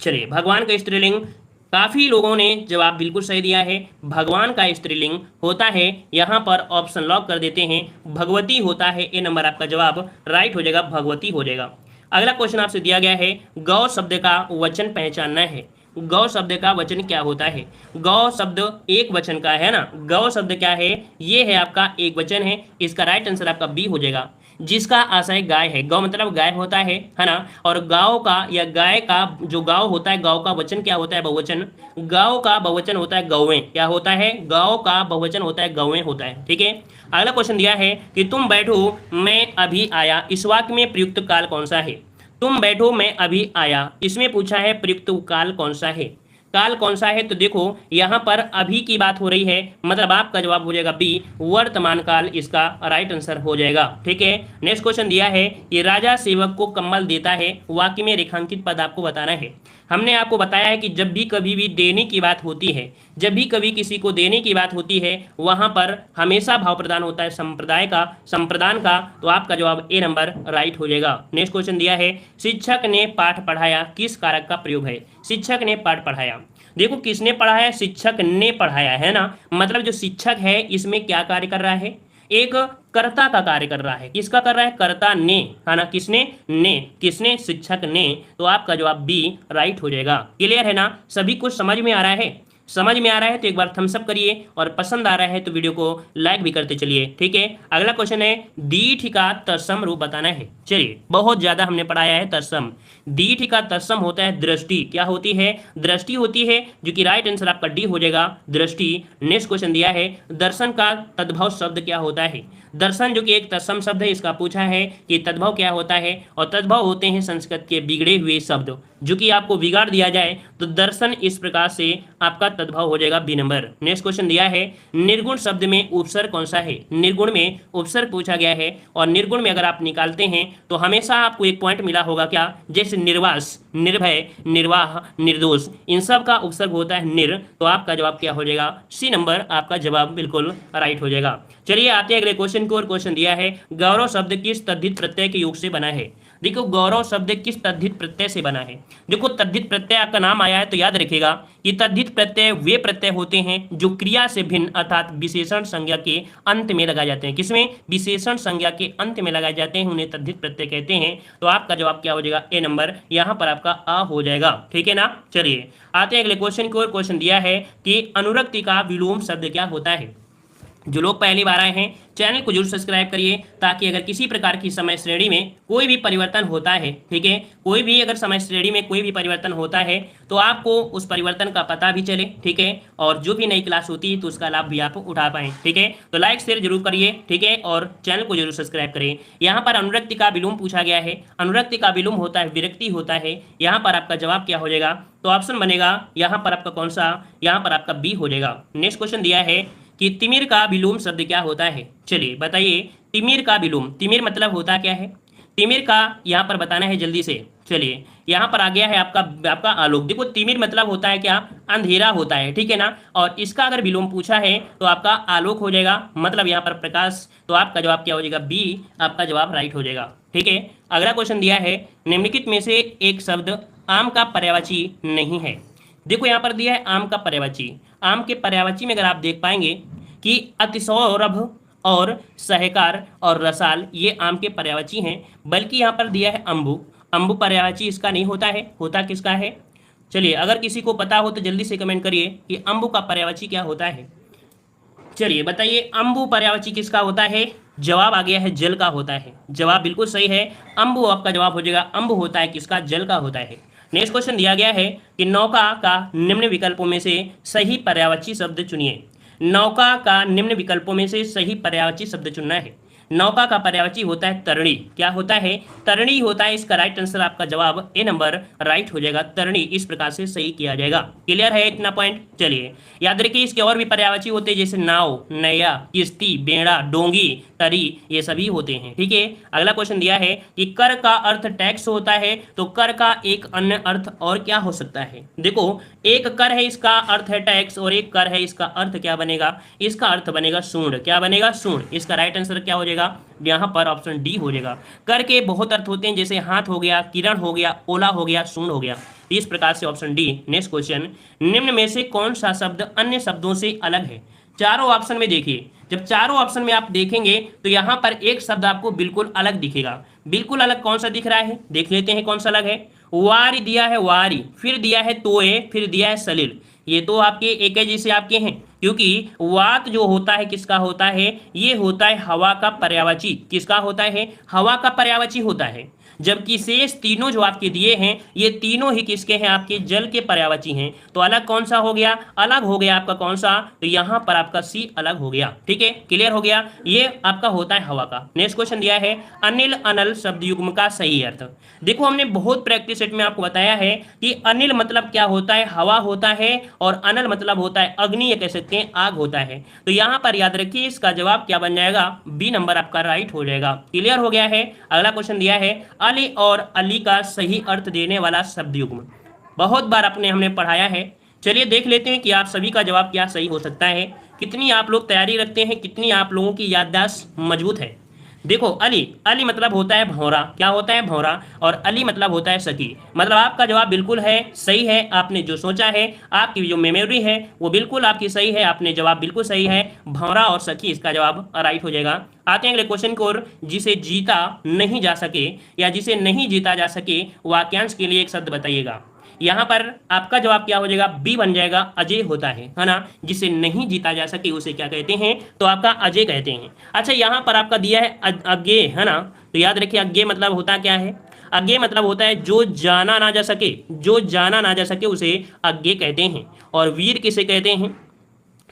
चलिए भगवान का स्त्रीलिंग, काफी लोगों ने जवाब बिल्कुल सही दिया है। भगवान का स्त्रीलिंग होता है, यहाँ पर ऑप्शन लॉक कर देते हैं, भगवती होता है। ए नंबर आपका जवाब राइट हो जाएगा, भगवती हो जाएगा। अगला क्वेश्चन आपसे दिया गया है गौ शब्द का वचन पहचानना है। गौ शब्द का वचन क्या होता है। गौ शब्द एक वचन का है ना, गौ शब्द क्या है, ये है आपका एक वचन है। इसका राइट आंसर आपका बी हो जाएगा, जिसका आशय गाय है। गौ मतलब गाय होता है ना, और गाँव का या गाय का जो गाँव होता है, गाँव का वचन क्या होता है, बहुवचन। गाँव का बहुवचन होता है गौवें, क्या होता है, गाँव का बहुवचन होता है गौवें होता है। ठीक है, अगला क्वेश्चन दिया है कि तुम बैठो मैं अभी आया, इस वाक्य में प्रयुक्त काल कौन सा है। तुम बैठो मैं अभी आया, इसमें पूछा है प्रयुक्त काल कौन सा है, काल कौन सा है। तो देखो यहाँ पर अभी की बात हो रही है, मतलब आपका जवाब हो जाएगा बी, वर्तमान काल इसका राइट आंसर हो जाएगा। ठीक है, नेक्स्ट क्वेश्चन दिया है कि राजा सेवक को कम्बल देता है, वाक्य में रेखांकित पद आपको बताना है। हमने आपको बताया है कि जब भी कभी भी देने की बात होती है, जब भी कभी किसी को देने की बात होती है, वहां पर हमेशा भाव प्रदान होता है संप्रदान का। तो आपका जवाब ए नंबर राइट हो जाएगा। नेक्स्ट क्वेश्चन दिया है, शिक्षक ने पाठ पढ़ाया किस कारक का प्रयोग है? शिक्षक ने पाठ पढ़ाया, देखो किसने पढ़ाया? शिक्षक ने पढ़ाया है ना, मतलब जो शिक्षक है इसमें क्या कार्य कर रहा है? एक कर्ता का कार्य कर रहा है। किसका कर रहा है? कर्ता ने, है ना। किसने? ने। किसने? शिक्षक ने। तो आपका जवाब बी राइट हो जाएगा। क्लियर है ना? सभी कुछ समझ में आ रहा है? समझ में आ रहा है तो एक बार थम्स अप करिए, और पसंद आ रहा है तो वीडियो को लाइक भी करते चलिए, ठीक है। अगला क्वेश्चन है, दीठ का तत्सम रूप बताना है। चलिए, बहुत ज्यादा हमने पढ़ाया है तत्सम। दीठ का तत्सम होता है दृष्टि। क्या होती है? दृष्टि होती है, जो कि राइट आंसर आपका डी हो जाएगा, दृष्टि। नेक्स्ट क्वेश्चन दिया है, दर्शन का तद्भव शब्द क्या होता है? दर्शन जो कि एक तत्सम शब्द है, इसका पूछा है कि तद्भव क्या होता है, और तद्भव होते हैं संस्कृत के बिगड़े हुए शब्द, जो कि आपको बिगाड़ दिया जाए तो दर्शन इस प्रकार से आपका तद्भव हो जाएगा बी नंबर। नेक्स्ट क्वेश्चन दिया है, निर्गुण शब्द में उपसर्ग कौन सा है? निर्गुण में उपसर्ग पूछा गया है, और निर्गुण में अगर आप निकालते हैं तो हमेशा आपको एक पॉइंट मिला होगा, क्या? जैसे निर्वास, निर्भय, निर्वाह, निर्दोष, इन सब का उपसर्ग होता है निर। तो आपका जवाब क्या हो जाएगा? सी नंबर आपका जवाब बिल्कुल राइट हो जाएगा। चलिए आते हैं अगले क्वेश्चन को, और क्वेश्चन दिया है, गौरव शब्द किस तद्धित प्रत्यय के योग से बना है? देखो, गौरव शब्द किस तद्धित प्रत्यय से बना है? देखो, तद्धित प्रत्यय आपका नाम आया है तो याद रखिएगा कि तद्धित प्रत्यय वे प्रत्यय होते हैं जो क्रिया से भिन्न अर्थात विशेषण संज्ञा के अंत में लगाए जाते हैं। किसमें? विशेषण संज्ञा के अंत में लगाए जाते हैं, उन्हें तद्धित प्रत्यय कहते हैं। तो आपका जवाब क्या हो जाएगा? ए नंबर। यहाँ पर आपका आ हो जाएगा, ठीक है ना। चलिए आते हैं अगले क्वेश्चन को, और क्वेश्चन दिया है कि अनुरक्ति का विलोम शब्द क्या होता है? जो लोग पहली बार आए हैं, चैनल को जरूर सब्सक्राइब करिए, ताकि अगर किसी प्रकार की समय श्रेणी में कोई भी परिवर्तन होता है, ठीक है, कोई भी अगर समय श्रेणी में कोई भी परिवर्तन होता है तो आपको उस परिवर्तन का पता भी चले, ठीक है, और जो भी नई क्लास होती है तो उसका लाभ भी आप उठा पाएं, ठीक है। तो लाइक शेयर जरूर करिए, ठीक है, और चैनल को जरूर सब्सक्राइब करें। यहाँ पर अनुरक्ति का विलोम पूछा गया है। अनुरक्ति का विलोम होता है विरक्ति होता है। यहाँ पर आपका जवाब क्या हो जाएगा? तो ऑप्शन बनेगा यहाँ पर आपका कौन सा? यहाँ पर आपका बी हो जाएगा। नेक्स्ट क्वेश्चन दिया है कि तिमिर का विलोम शब्द क्या होता है? चलिए बताइए, तिमिर का विलोम, तिमिर मतलब होता क्या है? तिमिर का यहाँ पर बताना है जल्दी से। चलिए, यहाँ पर आ गया है आपका आलोक। देखो, तिमिर मतलब होता है क्या? अंधेरा होता है, ठीक है ना। और इसका अगर विलोम पूछा है तो आपका आलोक हो जाएगा, मतलब यहाँ पर प्रकाश। तो आपका जवाब क्या हो जाएगा? बी आपका जवाब राइट हो जाएगा, ठीक है। अगला क्वेश्चन दिया है, निम्नलिखित में से एक शब्द आम का पर्यायवाची नहीं है। देखो, यहाँ पर दिया है आम का पर्यायवाची। आम के पर्यायवाची में अगर आप देख पाएंगे कि अतिसौरभ और सहकार और रसाल, ये आम के पर्यायवाची हैं। बल्कि यहाँ पर दिया है अंबु। अंबु पर्यायवाची इसका नहीं होता है, होता किसका है? चलिए, अगर किसी को पता हो तो जल्दी से कमेंट करिए कि अंबु का पर्यायवाची क्या होता है। चलिए बताइए, अंबु पर्यायवाची किसका होता है? जवाब आ गया है जल का होता है। जवाब बिल्कुल सही है, अंबु आपका जवाब हो जाएगा। अंबु होता है किसका? जल का होता है। नेक्स्ट क्वेश्चन दिया गया है कि नौका का निम्न विकल्पों में से सही पर्यायवाची शब्द चुनिए। नौका का निम्न विकल्पों में से सही पर्यायवाची शब्द चुनना है। नौका का पर्यायवाची होता है तरणी। क्या होता है? तरणी होता है। इसका राइट आंसर आपका जवाब ए नंबर राइट हो जाएगा। तरणी इस प्रकार से सही किया जाएगा। क्लियर है इतना पॉइंट? चलिए याद रखिए, इसके और भी पर्यायवाची होते हैं, जैसे नाव, नैया, किश्ती, बेड़ा, डोंगी, तरी, ये सभी होते हैं, ठीक है। अगला क्वेश्चन दिया है कि कर का अर्थ टैक्स होता है, तो कर का एक अन्य अर्थ और क्या हो सकता है? देखो, एक कर है इसका अर्थ है टैक्स, और एक कर है इसका अर्थ क्या बनेगा? इसका अर्थ बनेगा सूंड। क्या बनेगा? सूंड। इसका राइट आंसर क्या हो जाएगा? यहाँ पर ऑप्शन डी हो जाएगा। कर के बहुत अर्थ होते हैं, जैसे हाथ हो गया, किरण हो गया, ओला हो गया, सूंड हो गया। इस प्रकार से ऑप्शन डी। नेक्स्ट क्वेश्चन, निम्न में से कौन सा शब्द अन्य शब्दों से अलग है? चारों ऑप्शन में देखिए, जब चारों ऑप्शन में आप देखेंगे तो यहाँ पर एक शब्द आपको बिल्कुल अलग दिखेगा। बिल्कुल अलग कौन सा दिख रहा है? देख लेते हैं कौन सा अलग है। वारी दिया है, वारी, फिर दिया है तोए, फिर दिया है सलिल। ये तो आपके एक जैसे आपके हैं, क्योंकि वात जो होता है किसका होता है? ये होता है हवा का पर्यायवाची। किसका होता है? हवा का पर्यायवाची होता है। जबकि शेष तीनों जो आपके दिए हैं, ये तीनों ही किसके हैं? आपके जल के पर्यायवाची हैं। तो अलग कौन सा हो गया? अलग हो गया आपका कौन सा? तो यहाँ पर आपका सी अलग हो गया, ठीक है। क्लियर हो गया? ये आपका होता है हवा का। नेक्स्ट क्वेश्चन दिया है, अनिल अनल शब्द युग्म का सही अर्थ। देखो, हमने बहुत प्रैक्टिस सेट में आपको बताया है कि अनिल मतलब क्या होता है? हवा होता है, और अनल मतलब होता है अग्नि, या कह सकते हैं आग होता है। तो यहाँ पर याद रखिए, इसका जवाब क्या बन जाएगा? बी नंबर आपका राइट हो जाएगा। क्लियर हो गया है? अगला क्वेश्चन दिया है, अली और अली का सही अर्थ देने वाला शब्द युग्म। बहुत बार अपने हमने पढ़ाया है। चलिए देख लेते हैं कि आप सभी का जवाब क्या सही हो सकता है, कितनी आप लोग तैयारी रखते हैं, कितनी आप लोगों की याददाश्त मजबूत है। देखो अली, अली मतलब होता है भौरा, क्या होता है भौरा, और अली मतलब होता है सखी। मतलब आपका जवाब बिल्कुल है सही है, आपने जो सोचा है, आपकी जो मेमोरी है वो बिल्कुल आपकी सही है, आपने जवाब बिल्कुल सही है, भौरा और सखी इसका जवाब राइट हो जाएगा। आते हैं अगले क्वेश्चन की ओर। जिसे जीता नहीं जा सके या जिसे नहीं जीता जा सके वाक्यांश के लिए एक शब्द बताइएगा। यहाँ पर आपका जवाब क्या हो जाएगा, बी बन जाएगा, अजय होता है ना। जिसे नहीं जीता जा सके उसे क्या कहते हैं, तो आपका अजय कहते हैं। अच्छा यहाँ पर आपका दिया है अज्ञेय, है ना, तो याद रखिए अज्ञेय मतलब होता क्या है, अज्ञेय मतलब होता है जो जाना ना जा सके, जो जाना ना जा सके उसे अज्ञेय कहते हैं। और वीर किसे कहते हैं,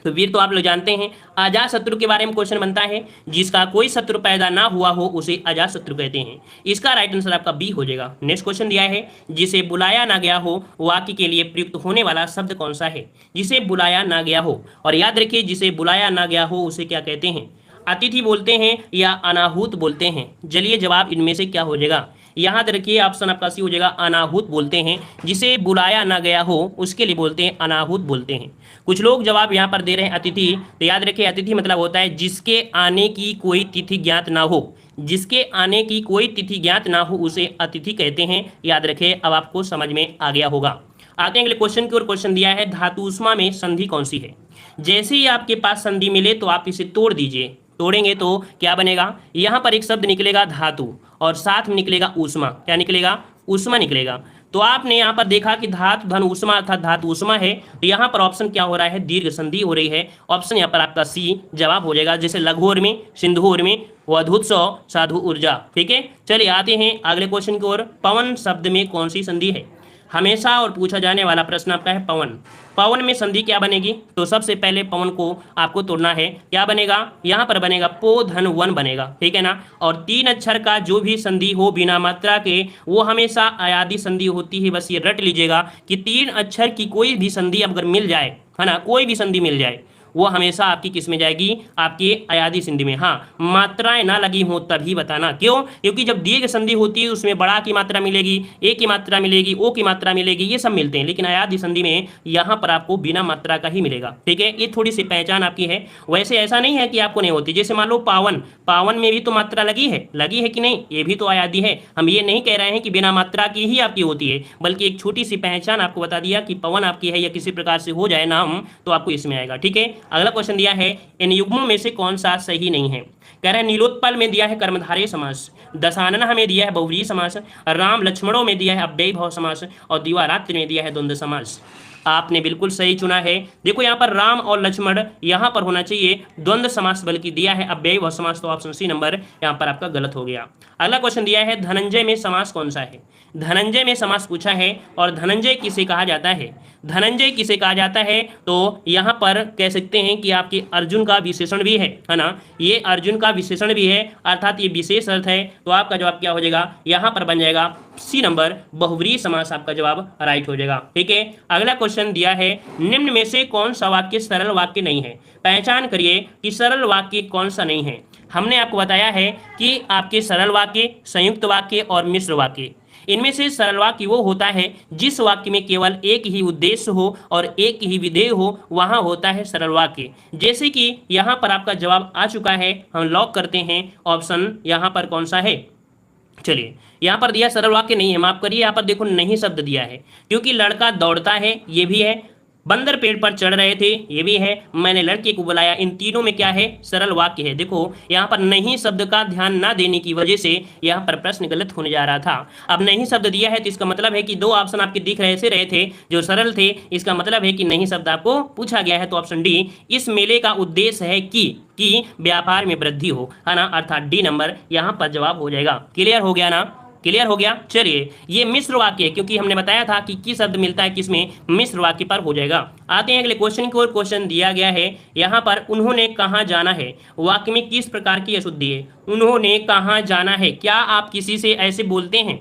तो वीर तो आप लोग जानते हैं। अजात शत्रु के बारे में क्वेश्चन बनता है, जिसका कोई शत्रु पैदा ना हुआ हो उसे अजात शत्रु कहते हैं। इसका राइट आंसर आपका बी हो जाएगा। नेक्स्ट क्वेश्चन दिया है, जिसे बुलाया ना गया हो वाक्य के लिए प्रयुक्त होने वाला शब्द कौन सा है। जिसे बुलाया ना गया हो, और याद रखिए जिसे बुलाया ना गया हो उसे क्या कहते हैं, अतिथि बोलते हैं या अनाहूत बोलते हैं। चलिए जवाब इनमें से क्या हो जाएगा, यहाँ रखिए ऑप्शन आपका सी हो जाएगा, अनाहूत बोलते हैं। जिसे बुलाया ना गया हो उसके लिए बोलते हैं अनाहूत बोलते हैं। कुछ लोग जवाब यहाँ पर दे रहे हैं अतिथि, तो याद रखिए अतिथि मतलब होता है जिसके आने की कोई तिथि ज्ञात ना हो, जिसके आने की कोई तिथि ज्ञात ना हो उसे अतिथि कहते हैं। याद रखिए, अब आपको समझ में आ गया होगा। आते हैं अगले क्वेश्चन की ओर। क्वेश्चन दिया है, धातुष्मा में संधि कौन सी है। जैसे ही आपके पास संधि मिले तो आप इसे तोड़ दीजिए, तोड़ेंगे तो क्या बनेगा, यहाँ पर एक शब्द निकलेगा धातु और साथ में निकलेगा ऊष्मा। क्या निकलेगा, ऊष्मा निकलेगा। तो आपने यहाँ पर देखा कि धातु धन ऊष्मा अर्थात धातु ऊष्मा है, तो यहाँ पर ऑप्शन क्या हो रहा है, दीर्घ संधि हो रही है। ऑप्शन यहाँ पर आपका सी जवाब हो जाएगा, जैसे लघुर में, सिंधुर में, वधुत्सव, साधु ऊर्जा। ठीक है, चलिए आते हैं अगले क्वेश्चन की ओर। पवन शब्द में कौन सी संधि है। हमेशा और पूछा जाने वाला प्रश्न आपका है पवन। पवन में संधि क्या बनेगी, तो सबसे पहले पवन को आपको तोड़ना है। क्या बनेगा, यहाँ पर बनेगा पो धन वन बनेगा, ठीक है ना। और 3 अक्षर का जो भी संधि हो बिना मात्रा के वो हमेशा अयादी संधि होती है। बस ये रट लीजिएगा कि 3 अक्षर की कोई भी संधि अगर मिल जाए, है ना, कोई भी संधि मिल जाए वो हमेशा आपकी किस में जाएगी, आपकी अयादी संधि में। हाँ, मात्राएं ना लगी हो तभी बताना, क्यों, क्योंकि जब दीर्घ संधि होती है उसमें बड़ा की मात्रा मिलेगी, ए की मात्रा मिलेगी, ओ की मात्रा मिलेगी, ये सब मिलते हैं। लेकिन अयादी संधि में यहाँ पर आपको बिना मात्रा का ही मिलेगा। ठीक है, ये थोड़ी सी पहचान आपकी है। वैसे ऐसा नहीं है कि आपको नहीं होती। जैसे मान लो पावन, पावन में भी तो मात्रा लगी है, लगी है कि नहीं, ये भी तो अयादी है। हम ये नहीं कह रहे हैं कि बिना मात्रा की ही आपकी होती है, बल्कि एक छोटी सी पहचान आपको बता दिया कि पवन आपकी है या किसी प्रकार से हो जाए नाम तो आपको इसमें आएगा। ठीक है, अगला क्वेश्चन दिया है, इन युग्मों में से कौन सा सही नहीं है। कह रहे हैं नीलोत्पल में दिया है कर्मधारय समास, दशानन में दिया है बहुव्रीहि समास, राम लक्ष्मणों में दिया है अव्ययी भाव समास, और दिवारात्र में दिया है द्वंद्व समास। आपने बिल्कुल सही चुना है। देखो यहाँ पर राम और लक्ष्मण यहाँ पर होना चाहिए द्वंद्व समास, बल्कि दिया है अव्ययी भाव समास, तो ऑप्शन सी नंबर यहाँ पर आपका गलत हो गया। अगला क्वेश्चन दिया है, धनंजय में समास कौन सा है। धनंजय में समास पूछा है, और धनंजय किसे कहा जाता है। धनंजय किसे कहा जाता है, तो यहाँ पर कह सकते हैं कि आपके अर्जुन का विशेषण भी है ना, ये अर्जुन का विशेषण भी है, अर्थात ये विशेष अर्थ है। तो आपका जवाब क्या हो जाएगा, यहाँ पर बन जाएगा सी नंबर बहुव्रीहि समास, आपका जवाब राइट हो जाएगा। ठीक है, अगला क्वेश्चन दिया है, निम्न में से कौन सा वाक्य सरल वाक्य नहीं है। पहचान करिए कि सरल वाक्य कौन सा नहीं है। हमने आपको बताया है कि आपके सरल वाक्य, संयुक्त वाक्य और मिश्र वाक्य, इनमें से सरल वाक्य वो होता है जिस वाक्य में केवल एक ही उद्देश्य हो और एक ही विधेय हो, वहां होता है सरल वाक्य। जैसे कि यहाँ पर आपका जवाब आ चुका है, हम लॉक करते हैं ऑप्शन यहाँ पर कौन सा है। चलिए, यहाँ पर दिया सरल वाक्य नहीं है, माफ करिए, यहाँ पर देखो नहीं शब्द दिया है, क्योंकि लड़का दौड़ता है ये भी है, बंदर पेड़ पर चढ़ रहे थे ये भी है, मैंने लड़के को बुलाया, इन तीनों में क्या है, सरल वाक्य है। देखो यहाँ पर नहीं शब्द का ध्यान ना देने की वजह से यहाँ पर प्रश्न गलत होने जा रहा था। अब नहीं शब्द दिया है तो इसका मतलब है कि 2 ऑप्शन आपके दिख रहे थे जो सरल थे, इसका मतलब है कि नहीं शब्द आपको पूछा गया है। तो ऑप्शन डी, इस मेले का उद्देश्य है कि व्यापार में वृद्धि हो, है ना, अर्थात डी नंबर यहाँ पर जवाब हो जाएगा। क्लियर हो गया ना, क्लियर हो गया। चलिए, ये मिश्र वाक्य है, क्योंकि हमने बताया था कि किस शब्द मिलता है किसमें, मिश्र वाक्य पर हो जाएगा। आते हैं अगले क्वेश्चन की ओर। क्वेश्चन दिया गया है यहाँ पर, उन्होंने कहाँ जाना है, वाक्य में किस प्रकार की अशुद्धि है। उन्होंने कहाँ जाना है, क्या आप किसी से ऐसे बोलते हैं,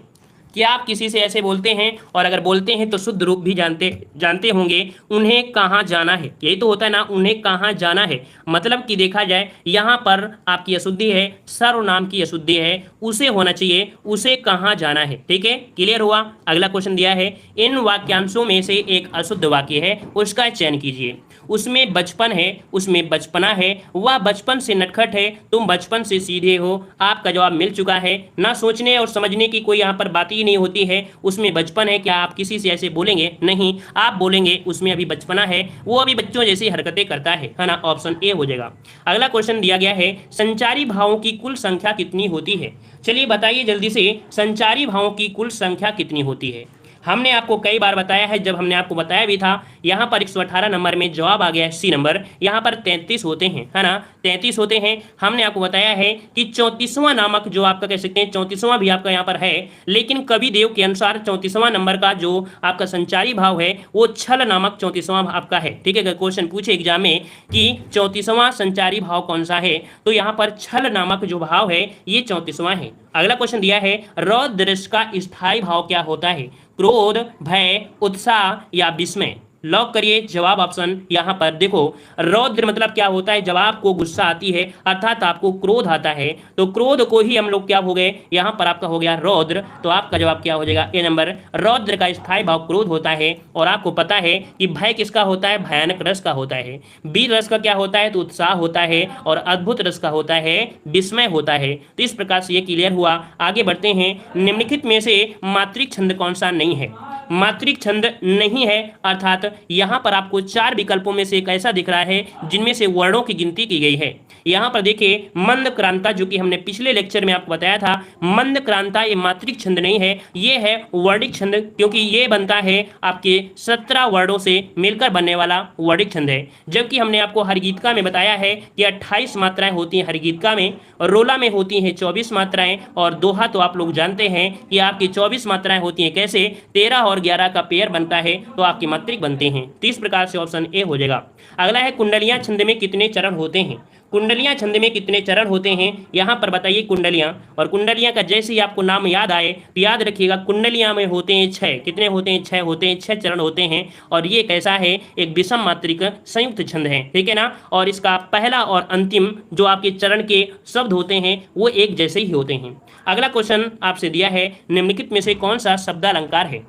क्या आप किसी से ऐसे बोलते हैं, और अगर बोलते हैं तो शुद्ध रूप भी जानते होंगे, उन्हें कहाँ जाना है। यही तो होता है ना, उन्हें कहाँ जाना है, मतलब कि देखा जाए यहाँ पर आपकी अशुद्धि है, सर्वनाम की अशुद्धि है, उसे होना चाहिए, उसे कहाँ जाना है। ठीक है, क्लियर हुआ। अगला क्वेश्चन दिया है, इन वाक्यांशों में से एक अशुद्ध वाक्य है, उसका चयन कीजिए। उसमें बचपन है, उसमें बचपना है, वह बचपन से नटखट है, तुम बचपन से सीधे हो। आपका जवाब मिल चुका है। ना सोचने और समझने की कोई यहाँ पर बात ही नहीं होती है। उसमें बचपन है, क्या आप किसी से ऐसे बोलेंगे? नहीं, आप बोलेंगे उसमें अभी बचपना है, वो अभी बच्चों जैसी हरकतें करता है ना। ऑप्शन ए हो जाएगा। अगला क्वेश्चन दिया गया है, संचारी भावों की कुल संख्या कितनी होती है? चलिए बताइए जल्दी से, संचारी भावों की कुल संख्या कितनी होती है? हमने आपको कई बार बताया है, जब हमने आपको बताया भी था, यहाँ पर 118 नंबर में जवाब आ गया है सी नंबर। यहाँ पर 33 होते हैं, है ना, 33 होते हैं। हमने आपको बताया है कि 34वां नामक जो आपका कह सकते हैं, 34वां भी आपका यहाँ पर है, लेकिन कवि देव के अनुसार 34वां नंबर का जो आपका संचारी भाव है वो छल नामक 34वां आपका है। ठीक है, अगर क्वेश्चन पूछे एग्जाम में कि 34वां संचारी भाव कौन सा है, तो यहाँ पर छल नामक जो भाव है ये 34वां है। अगला क्वेश्चन दिया है, रौद्र का स्थायी भाव क्या होता है? क्रोध, भय, उत्साह या विस्मय? लॉक करिए जवाब ऑप्शन। यहां पर देखो, रौद्र मतलब क्या होता है, जब आपको गुस्सा आती है अर्थात आपको क्रोध आता है, तो क्रोध को ही हम लोग क्या हो गए, यहां पर आपका हो गया रौद्र। तो आपका जवाब क्या हो जाएगा, ए नंबर। रौद्र का स्थायी भाव क्रोध होता है। और आपको पता है कि भय किसका होता है, भयानक रस का होता है। वीर रस का क्या होता है, तो उत्साह होता है। और अद्भुत रस का होता है विस्मय होता है। तो इस प्रकार से ये क्लियर हुआ। आगे बढ़ते हैं, निम्नलिखित में से मातृक छंद कौन सा नहीं है? मातृक छंद नहीं है, अर्थात यहां पर आपको 4 विकल्पों में से एक ऐसा दिख रहा है जिनमें से वर्णों की गिनती की गई है। यहां पर देखिए, मंद क्रांता, जो कि हमने पिछले लेक्चर में आपको बताया था, मंद क्रांता ये मातृक छंद नहीं है, ये है वर्णिक छंद, क्योंकि ये बनता है आपके 17 वर्णों से मिलकर बनने वाला वर्णिक छंद है। जबकि हमने आपको हरगीतका में बताया है कि 28 मात्राएं होती हैं हरगीतका में, रोला में होती हैं 24 मात्राएं, और दोहा तो आप लोग जानते हैं कि आपकी 24 मात्राएं होती हैं। कैसे? 13 और 11 का पेयर बनता है तो आपकी मात्रिक बनते हैं। तो इस प्रकार से ऑप्शन ए हो जाएगा। अगला है, कुंडलियां छंद में कितने चरण होते हैं? कुंडलियां छंद में कितने चरण होते हैं, यहां पर बताइए कुंडलियां। और कुंडलियां का जैसे ही आपको नाम याद आए तो याद रखिएगा, कुंडलियां में होते हैं 6। कितने होते हैं? 6 होते हैं, 6 चरण होते हैं। और ये कैसा है, एक विषम मात्रिक संयुक्त छंद है। ठीक है ना। और इसका पहला और अंतिम जो आपके चरण के शब्द होते हैं वो एक जैसे ही होते हैं। अगला क्वेश्चन आपसे दिया है, निम्नलिखित में से कौन सा शब्दालंकार है?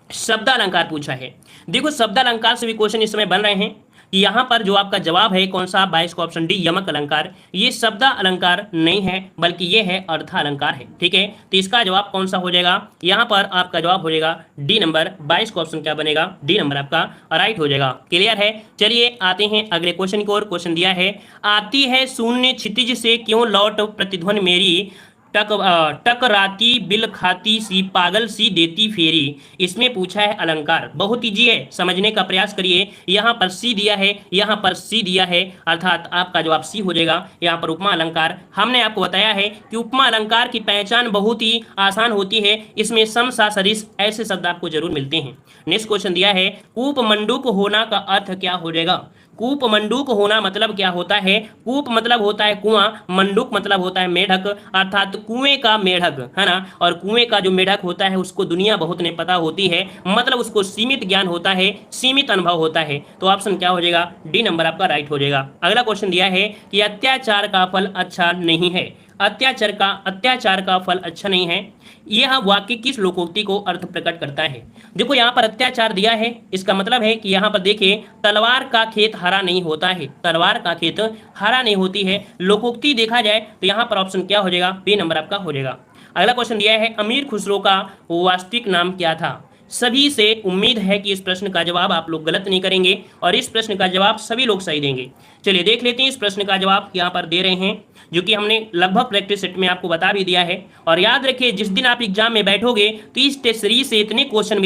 शब्दालंकार पूछा है। देखो, शब्दालंकार से भी क्वेश्चन इस समय बन रहे हैं। यहाँ पर जो आपका जवाब है कौन सा, 22 का ऑप्शन डी, यमक अलंकार। ये शब्द अलंकार नहीं है, बल्कि ये है अर्थ अलंकार है। ठीक है, तो इसका जवाब कौन सा हो जाएगा, यहाँ पर आपका जवाब हो जाएगा डी नंबर। 22 का ऑप्शन क्या बनेगा, डी नंबर आपका राइट हो जाएगा। क्लियर है। चलिए आते हैं अगले क्वेश्चन की ओर। क्वेश्चन दिया है, आती है शून्य क्षितिज से क्यों लौट प्रतिध्वनि मेरी, टकराती बिल खाती सी पागल सी देती फेरी। इसमें पूछा है अलंकार। बहुत ईजी है, समझने का प्रयास करिए। यहाँ पर सी दिया है, यहाँ पर सी दिया है, अर्थात आपका जवाब सी हो जाएगा। यहाँ पर उपमा अलंकार। हमने आपको बताया है कि उपमा अलंकार की पहचान बहुत ही आसान होती है। इसमें सम सा सरिस ऐसे शब्द आपको जरूर मिलते हैं। नेक्स्ट क्वेश्चन दिया है, कूप मंडूक होना का अर्थ क्या हो जाएगा? कूप मंडूक होना मतलब क्या होता है? कूप मतलब होता है कुआं, मंडूक मतलब होता है मेढक, अर्थात कुएं का मेढक, है ना। और कुएं का जो मेढक होता है उसको दुनिया बहुत ने पता होती है, मतलब उसको सीमित ज्ञान होता है, सीमित अनुभव होता है। तो ऑप्शन क्या हो जाएगा, डी नंबर आपका राइट हो जाएगा। अगला क्वेश्चन दिया है कि अत्याचार का फल अच्छा नहीं है। अत्याचार का फल अच्छा नहीं है, यह वाक्य किस लोकोक्ति को अर्थ प्रकट करता है? देखो, यहाँ पर अत्याचार दिया है, इसका मतलब है कि यहाँ पर देखिए, तलवार का खेत हरा नहीं होता है, तलवार का खेत हरा नहीं होती है। लोकोक्ति देखा जाए तो यहाँ पर ऑप्शन क्या हो जाएगा, बी नंबर आपका हो जाएगा। अगला क्वेश्चन दिया है, अमीर खुसरो का वास्तविक नाम क्या था? सभी से उम्मीद है कि इस प्रश्न का जवाब आप लोग गलत नहीं करेंगे और इस प्रश्न का जवाब सभी लोग सही देंगे। चलिए देख लेते हैं इस प्रश्न का जवाब यहाँ पर दे रहे हैं, जो कि हमने लगभग प्रैक्टिस सेट में आपको बता भी दिया है। और याद रखिए, जिस दिन आप एग्जाम में बैठोगे तो इस टेस्ट सीरीज से इतने क्वेश्चन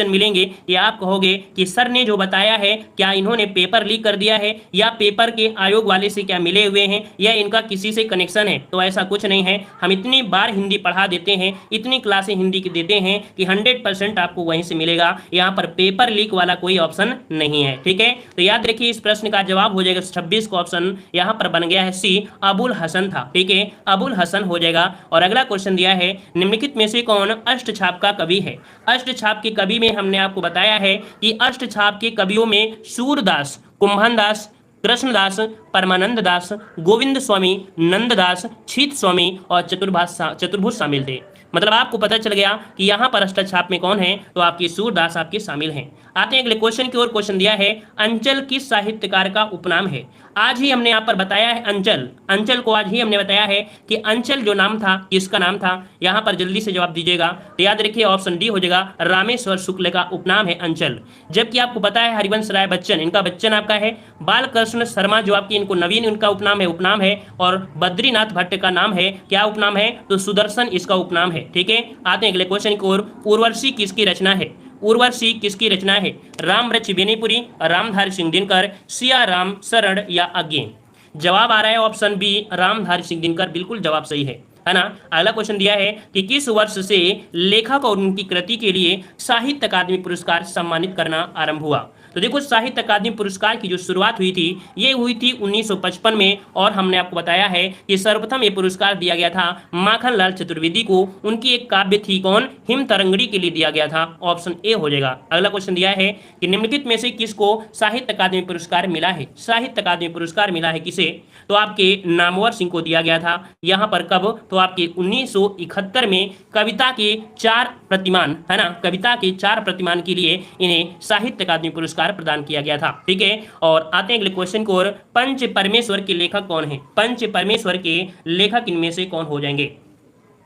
मिलेंगे कि आप कहोगे कि सर ने जो बताया है क्या इन्होंने पेपर लीक कर दिया है, या पेपर के आयोग वाले से क्या मिले हुए हैं, या इनका किसी से कनेक्शन है। तो ऐसा कुछ नहीं है। हम इतनी बार हिंदी पढ़ा देते हैं, इतनी क्लासें हिंदी की देते हैं कि 100% 100% आपको वहीं से मिलेगा। यहाँ पर पेपर लीक वाला कोई ऑप्शन नहीं है, ठीक है। तो याद रखिए इस प्रश्न का जवाब हो जाएगा 26 का ऑप्शन यहाँ पर बन गया है सी, अबुल हसन था, ठीक है, अबुल हसन हो जाएगा। और अगला क्वेश्चन दिया है निम्नलिखित में से कौन अष्टछाप का कवि है। अष्टछाप के कवि में हमने आपको बताया है कि अष्टछाप के कवियों में सूरदास, कुंभनदास, कृष्णदास, परमानंद दास, गोविंद स्वामी, नंददास, छीत स्वामी और चतुर्भुज शामिल थे। मतलब आपको पता चल गया कि यहाँ पर अष्टछाप में कौन है, तो आपकी सूरदास आपके शामिल हैं। आते हैं अगले क्वेश्चन की ओर। क्वेश्चन दिया है अंचल किस साहित्यकार का उपनाम है। आज ही हमने यहाँ पर बताया है अंचल, अंचल को आज ही हमने बताया है कि अंचल जो नाम था किसका नाम था। यहाँ पर जल्दी से जवाब दीजिएगा। तो याद रखिए ऑप्शन डी हो जाएगा, रामेश्वर शुक्ल का उपनाम है अंचल। जबकि आपको पता है हरिवंश राय बच्चन, इनका बच्चन आपका है। बालकृष्ण शर्मा जो आपकी इनको नवीन उनका उपनाम है। और बद्रीनाथ भट्ट का नाम है, क्या उपनाम है, तो सुदर्शन इसका उपनाम है, ठीक है। आते हैं अगले क्वेश्चन की ओर। उर्वशी किसकी रचना है। उर्वशी किसकी रचना है। रामरच बेनीपुरी, रामधारी सिंह दिनकर, सिया राम शरण या अज्ञे। जवाब आ रहा है ऑप्शन बी, रामधारी सिंह दिनकर, बिल्कुल जवाब सही है ना। अगला क्वेश्चन दिया है कि किस वर्ष से लेखक और उनकी कृति के लिए साहित्य अकादमी पुरस्कार सम्मानित करना आरंभ हुआ। तो देखो साहित्य अकादमी पुरस्कार की जो शुरुआत हुई थी ये हुई थी 1955 में। और हमने आपको बताया है कि सर्वप्रथम ये पुरस्कार दिया गया था माखनलाल चतुर्वेदी को। उनकी एक काव्य थी कौन, हिम तरंगड़ी के लिए दिया गया था। ऑप्शन ए हो जाएगा। अगला क्वेश्चन दिया है कि निम्नलिखित में से किसको साहित्य अकादमी पुरस्कार मिला है। साहित्य अकादमी पुरस्कार मिला है किसे, तो आपके नामवर सिंह को दिया गया था। यहाँ पर कब, तो आपके 1971 में कविता के 4 प्रतिमान, है ना, कविता के 4 प्रतिमान के लिए इन्हें साहित्य अकादमी पुरस्कार प्रदान किया गया था, ठीक है। और आते हैं अगले क्वेश्चन को। पंच परमेश्वर के लेखक कौन है। पंच परमेश्वर के लेखक इनमें से कौन हो जाएंगे।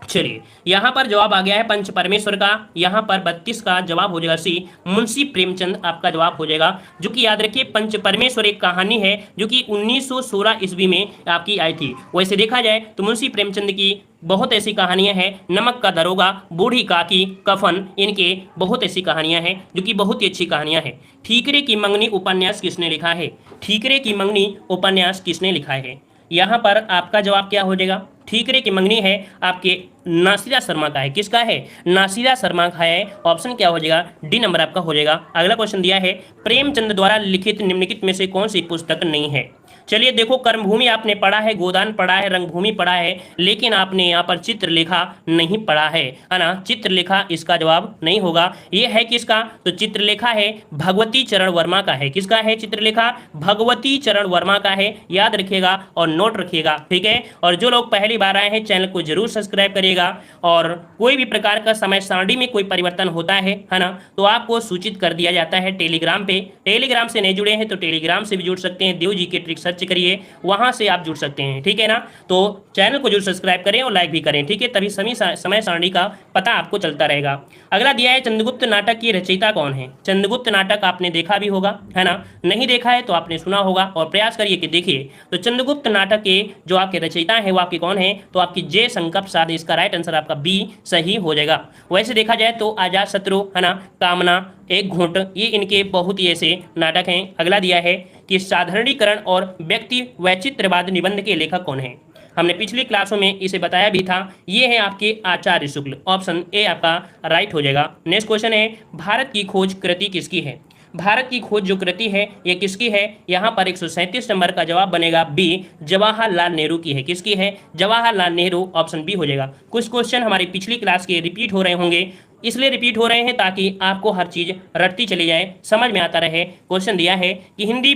चलिए यहां पर जवाब आ गया है पंच परमेश्वर का। यहां पर 32 का जवाब हो जाएगा सी, मुंशी प्रेमचंद आपका जवाब हो जाएगा। जो कि याद रखिए पंच परमेश्वर एक कहानी है जो कि 1916 ईस्वी में आपकी आई थी। वैसे देखा जाए तो मुंशी प्रेमचंद की बहुत ऐसी कहानियां हैं, नमक का दरोगा, बूढ़ी काकी, कफन, इनके बहुत ऐसी कहानियां हैं जो कि बहुत ही अच्छी कहानियां हैं। ठीकरे की मंगनी उपन्यास किसने लिखा है। ठीकरे की मंगनी उपन्यास किसने लिखा है। यहाँ पर आपका जवाब क्या हो जाएगा। ठीकरे की मंगनी है आपके नासिरा शर्मा का है। किसका है, नासिरा शर्मा का है। ऑप्शन क्या हो जाएगा, डी नंबर आपका हो जाएगा। अगला क्वेश्चन दिया है प्रेमचंद द्वारा लिखित निम्नलिखित में से कौन सी पुस्तक नहीं है। चलिए देखो कर्मभूमि आपने पढ़ा है, गोदान पढ़ा है, रंगभूमि पढ़ा है, लेकिन आपने यहाँ पर चित्रलेखा नहीं पढ़ा है ना। चित्रलेखा इसका जवाब नहीं होगा। ये है किसका, तो चित्रलेखा है भगवती चरण वर्मा का है। किसका है चित्रलेखा, भगवती चरण वर्मा का है। याद रखिएगा और नोट रखिएगा, ठीक है। और जो लोग पहली बार आए हैं चैनल को जरूर सब्सक्राइब करिएगा। और कोई भी प्रकार का समय सारणी में कोई परिवर्तन होता है ना, तो आपको सूचित कर दिया जाता है टेलीग्राम पे। टेलीग्राम से नहीं जुड़े हैं तो टेलीग्राम से भी जुड़ सकते हैं, देव जी के ट्रिक सर्च करिए, वहां से आप जुड़ सकते हैं, ठीक है ना। तो चैनल को जरूर सब्सक्राइब करें और लाइक भी करें, ठीक है, तभी समय सारणी का पता आपको चलता रहेगा। अगला दिया है चंद्रगुप्त नाटक की रचयिता कौन है। चंद्रगुप्त नाटक आपने देखा भी होगा, है ना, नहीं देखा है तो आपने सुना होगा और प्रयास करिए कि देखिए। तो चंद्रगुप्त नाटक के जो आपके रचयिता है वो आपके कौन है, तो आपकी जय संकप साध। इसका राइट आंसर आपका बी सही हो जाएगा। वैसे देखा जाए तो आजाद शत्रु, है ना, कामना, एक घूंट, ये इनके बहुत ही ऐसे नाटक हैं। अगला दिया है कि साधारणीकरण और व्यक्ति वैचित्रवाद निबंध के लेखक कौन है। हमने पिछली क्लासों में इसे बताया भी था। ये है आपके आचार्य शुक्ल। ऑप्शन ए आपका राइट हो जाएगा। नेक्स्ट क्वेश्चन है भारत की खोज कृति किसकी है। भारत की खोज जो कृति है ये किसकी है। यहाँ पर 137 नंबर का जवाब बनेगा बी, जवाहरलाल नेहरू की है। किसकी है, जवाहरलाल नेहरू। ऑप्शन बी हो जाएगा। कुछ क्वेश्चन हमारी पिछली क्लास के रिपीट हो रहे होंगे, इसलिए रिपीट हो रहे हैं ताकि आपको हर चीज रटती चली जाए, समझ में आता रहे। क्वेश्चन दिया है कि हिंदी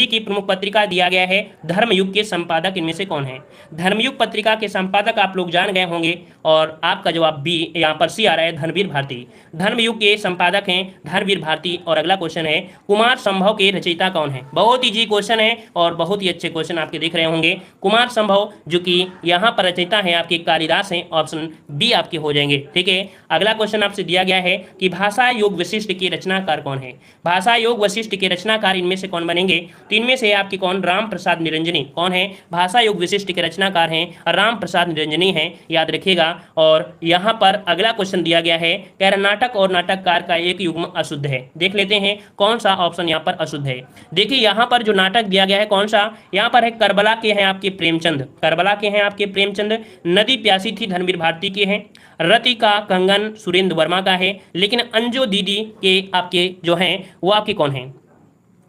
की प्रमुख पत्रिका दिया गया है धर्मयुग के संपादक इनमें से कौन है। धर्मयुग पत्रिका के संपादक आप लोग जान गए होंगे और आपका जवाब बी यहाँ पर सी आ रहा है, धर्मवीर भारती। धर्मयुग के संपादक हैं धर्मवीर भारती। और अगला क्वेश्चन है कुमार संभव के रचयिता कौन है। बहुत इजी क्वेश्चन है और बहुत ही अच्छे क्वेश्चन आपके दिख रहे होंगे। कुमार संभव जो कि यहाँ पर रचयिता है आपके कालिदास हैं। ऑप्शन बी आपके हो जाएंगे, ठीक है। अगला क्वेश्चन आपसे दिया गया है कि भाषा योग वशिष्ठ के रचनाकार कौन है। भाषा योग वशिष्ठ के रचनाकार इनमें से कौन बनेंगे, तो इनमें से आपके कौन, राम प्रसाद निरंजनी। कौन है, भाषा योग वशिष्ठ के रचनाकार हैं राम प्रसाद निरंजनी हैं, याद रखिएगा। और यहाँ पर अगला क्वेश्चन दिया गया है कह रहा नाटक और नाटककार का एक युग्म अशुद्ध है। देख लेते हैं कौन सा ऑप्शन यहाँ पर अशुद्ध है। देखिए यहाँ पर जो नाटक दिया गया है कौन सा, यहाँ पर है करबला के हैं आपके प्रेमचंद। करबला के हैं आपके प्रेमचंद। नदी प्यासी थी धर्मवीर भारती के हैं। रतिका कंगन सुरेंद्र वर्मा का है, लेकिन अंजू दीदी के आपके जो हैं वो आपके कौन हैं?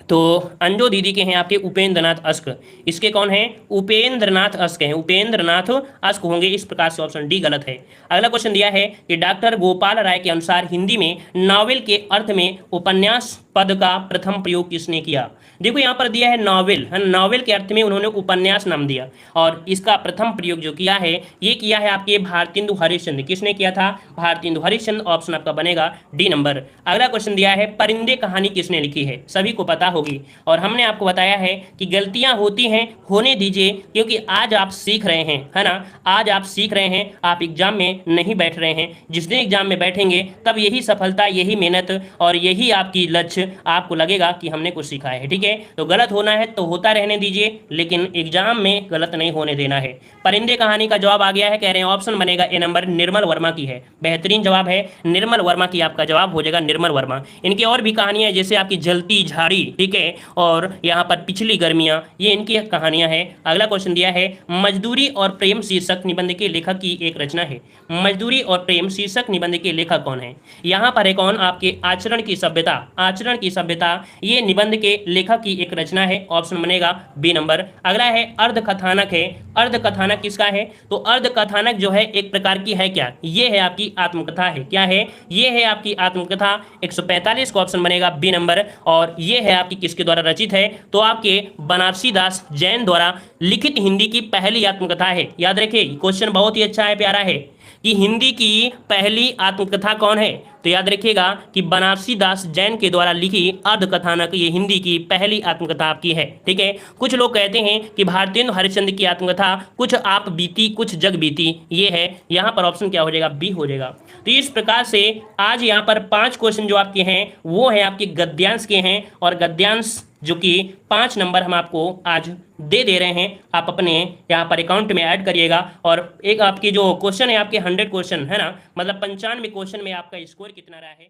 तो अंजू दीदी के हैं आपके उपेंद्र नाथ अश्क। इसके कौन हैं? उपेंद्र नाथ अश्क हैं, उपेंद्र नाथ अश्क होंगे। इस प्रकार से ऑप्शन डी गलत है। अगला क्वेश्चन दिया है कि डॉक्टर गोपाल राय के अनुसार हिंदी में नॉवेल के अर्थ में उपन्यास पद का प्रथम प्रयोग किसने किया? देखो यहाँ पर दिया है नॉवेल, है नॉवेल के अर्थ में उन्होंने उपन्यास नाम दिया, और इसका प्रथम प्रयोग जो किया है ये किया है आपके भारतेंदु हरिश्चंद्र। किसने किया था? भारतेंदु हरिश्चंद्र। ऑप्शन आपका बनेगा डी नंबर। अगला क्वेश्चन दिया है परिंदे कहानी किसने लिखी है? सभी को पता होगी, और हमने आपको बताया है कि गलतियां होती हैं, होने दीजिए, क्योंकि आज आप सीख रहे हैं, है ना, आज आप सीख रहे हैं, आप एग्जाम में नहीं बैठ रहे हैं। जिस दिन एग्जाम में बैठेंगे तब यही सफलता, यही मेहनत और यही आपकी लक्ष्य, आपको लगेगा कि हमने कुछ सीखा है। ठीक है, तो गलत होना है तो होता रहने दीजिए, लेकिन एग्जाम में गलत नहीं होने देना है। परिंदे कहानी का जवाब आ गया है, कह रहे हैं ऑप्शन बनेगा ए नंबर, निर्मल वर्मा की है। बेहतरीन जवाब है, निर्मल वर्मा की आपका जवाब हो जाएगा, निर्मल वर्मा। इनकी और भी कहानियां जैसे आपकी जलती झाड़ी, ठीक है, और यहाँ पर पिछली गर्मियां, ये इनकी कहानियां हैं। अगला क्वेश्चन दिया है मजदूरी और प्रेम शीर्षक निबंध के लेखक की एक रचना है। मजदूरी और प्रेम शीर्षक निबंध के लेखक कौन है? यहाँ पर है कौन? आपके आचरण की सभ्यता। आचरण की सभ्यता ये निबंध के लेखक की एक रचना है। ऑप्शन बनेगा बी नंबर। अगला है अर्ध कथानक है। अर्ध कथानक किसका है? तो अर्ध कथानक जो है एक प्रकार की है क्या? ये है आपकी आत्मकथा है। क्या है? ये है आपकी आत्मकथा। 145 का ऑप्शन बनेगा बी नंबर। और ये है आपकी किसके द्वारा रचित है? तो आपके बनारसी दास जैन द्वारा लिखित हिंदी की पहली आत्मकथा है। याद रखिए, क्वेश्चन बहुत ही अच्छा है, प्यारा है, कि हिंदी की पहली आत्मकथा कौन है? तो याद रखिएगा कि बनारसी दास जैन के द्वारा लिखी अर्ध कथानक ये हिंदी की पहली आत्मकथा आपकी है। ठीक है, कुछ लोग कहते हैं कि भारतेंदु हरिश्चंद्र की आत्मकथा कुछ आप बीती कुछ जग बीती, ये है। यहाँ पर ऑप्शन क्या हो जाएगा? बी हो जाएगा। तो इस प्रकार से आज यहाँ पर 5 क्वेश्चन जो आपके हैं वो है आपके गद्यांश के हैं, और गद्यांश जो कि 5 नंबर हम आपको आज दे रहे हैं, आप अपने यहाँ पर अकाउंट में ऐड करिएगा। और एक आपकी जो क्वेश्चन है आपके 100 क्वेश्चन है ना, मतलब 95 क्वेश्चन में आपका स्कोर कितना रहा है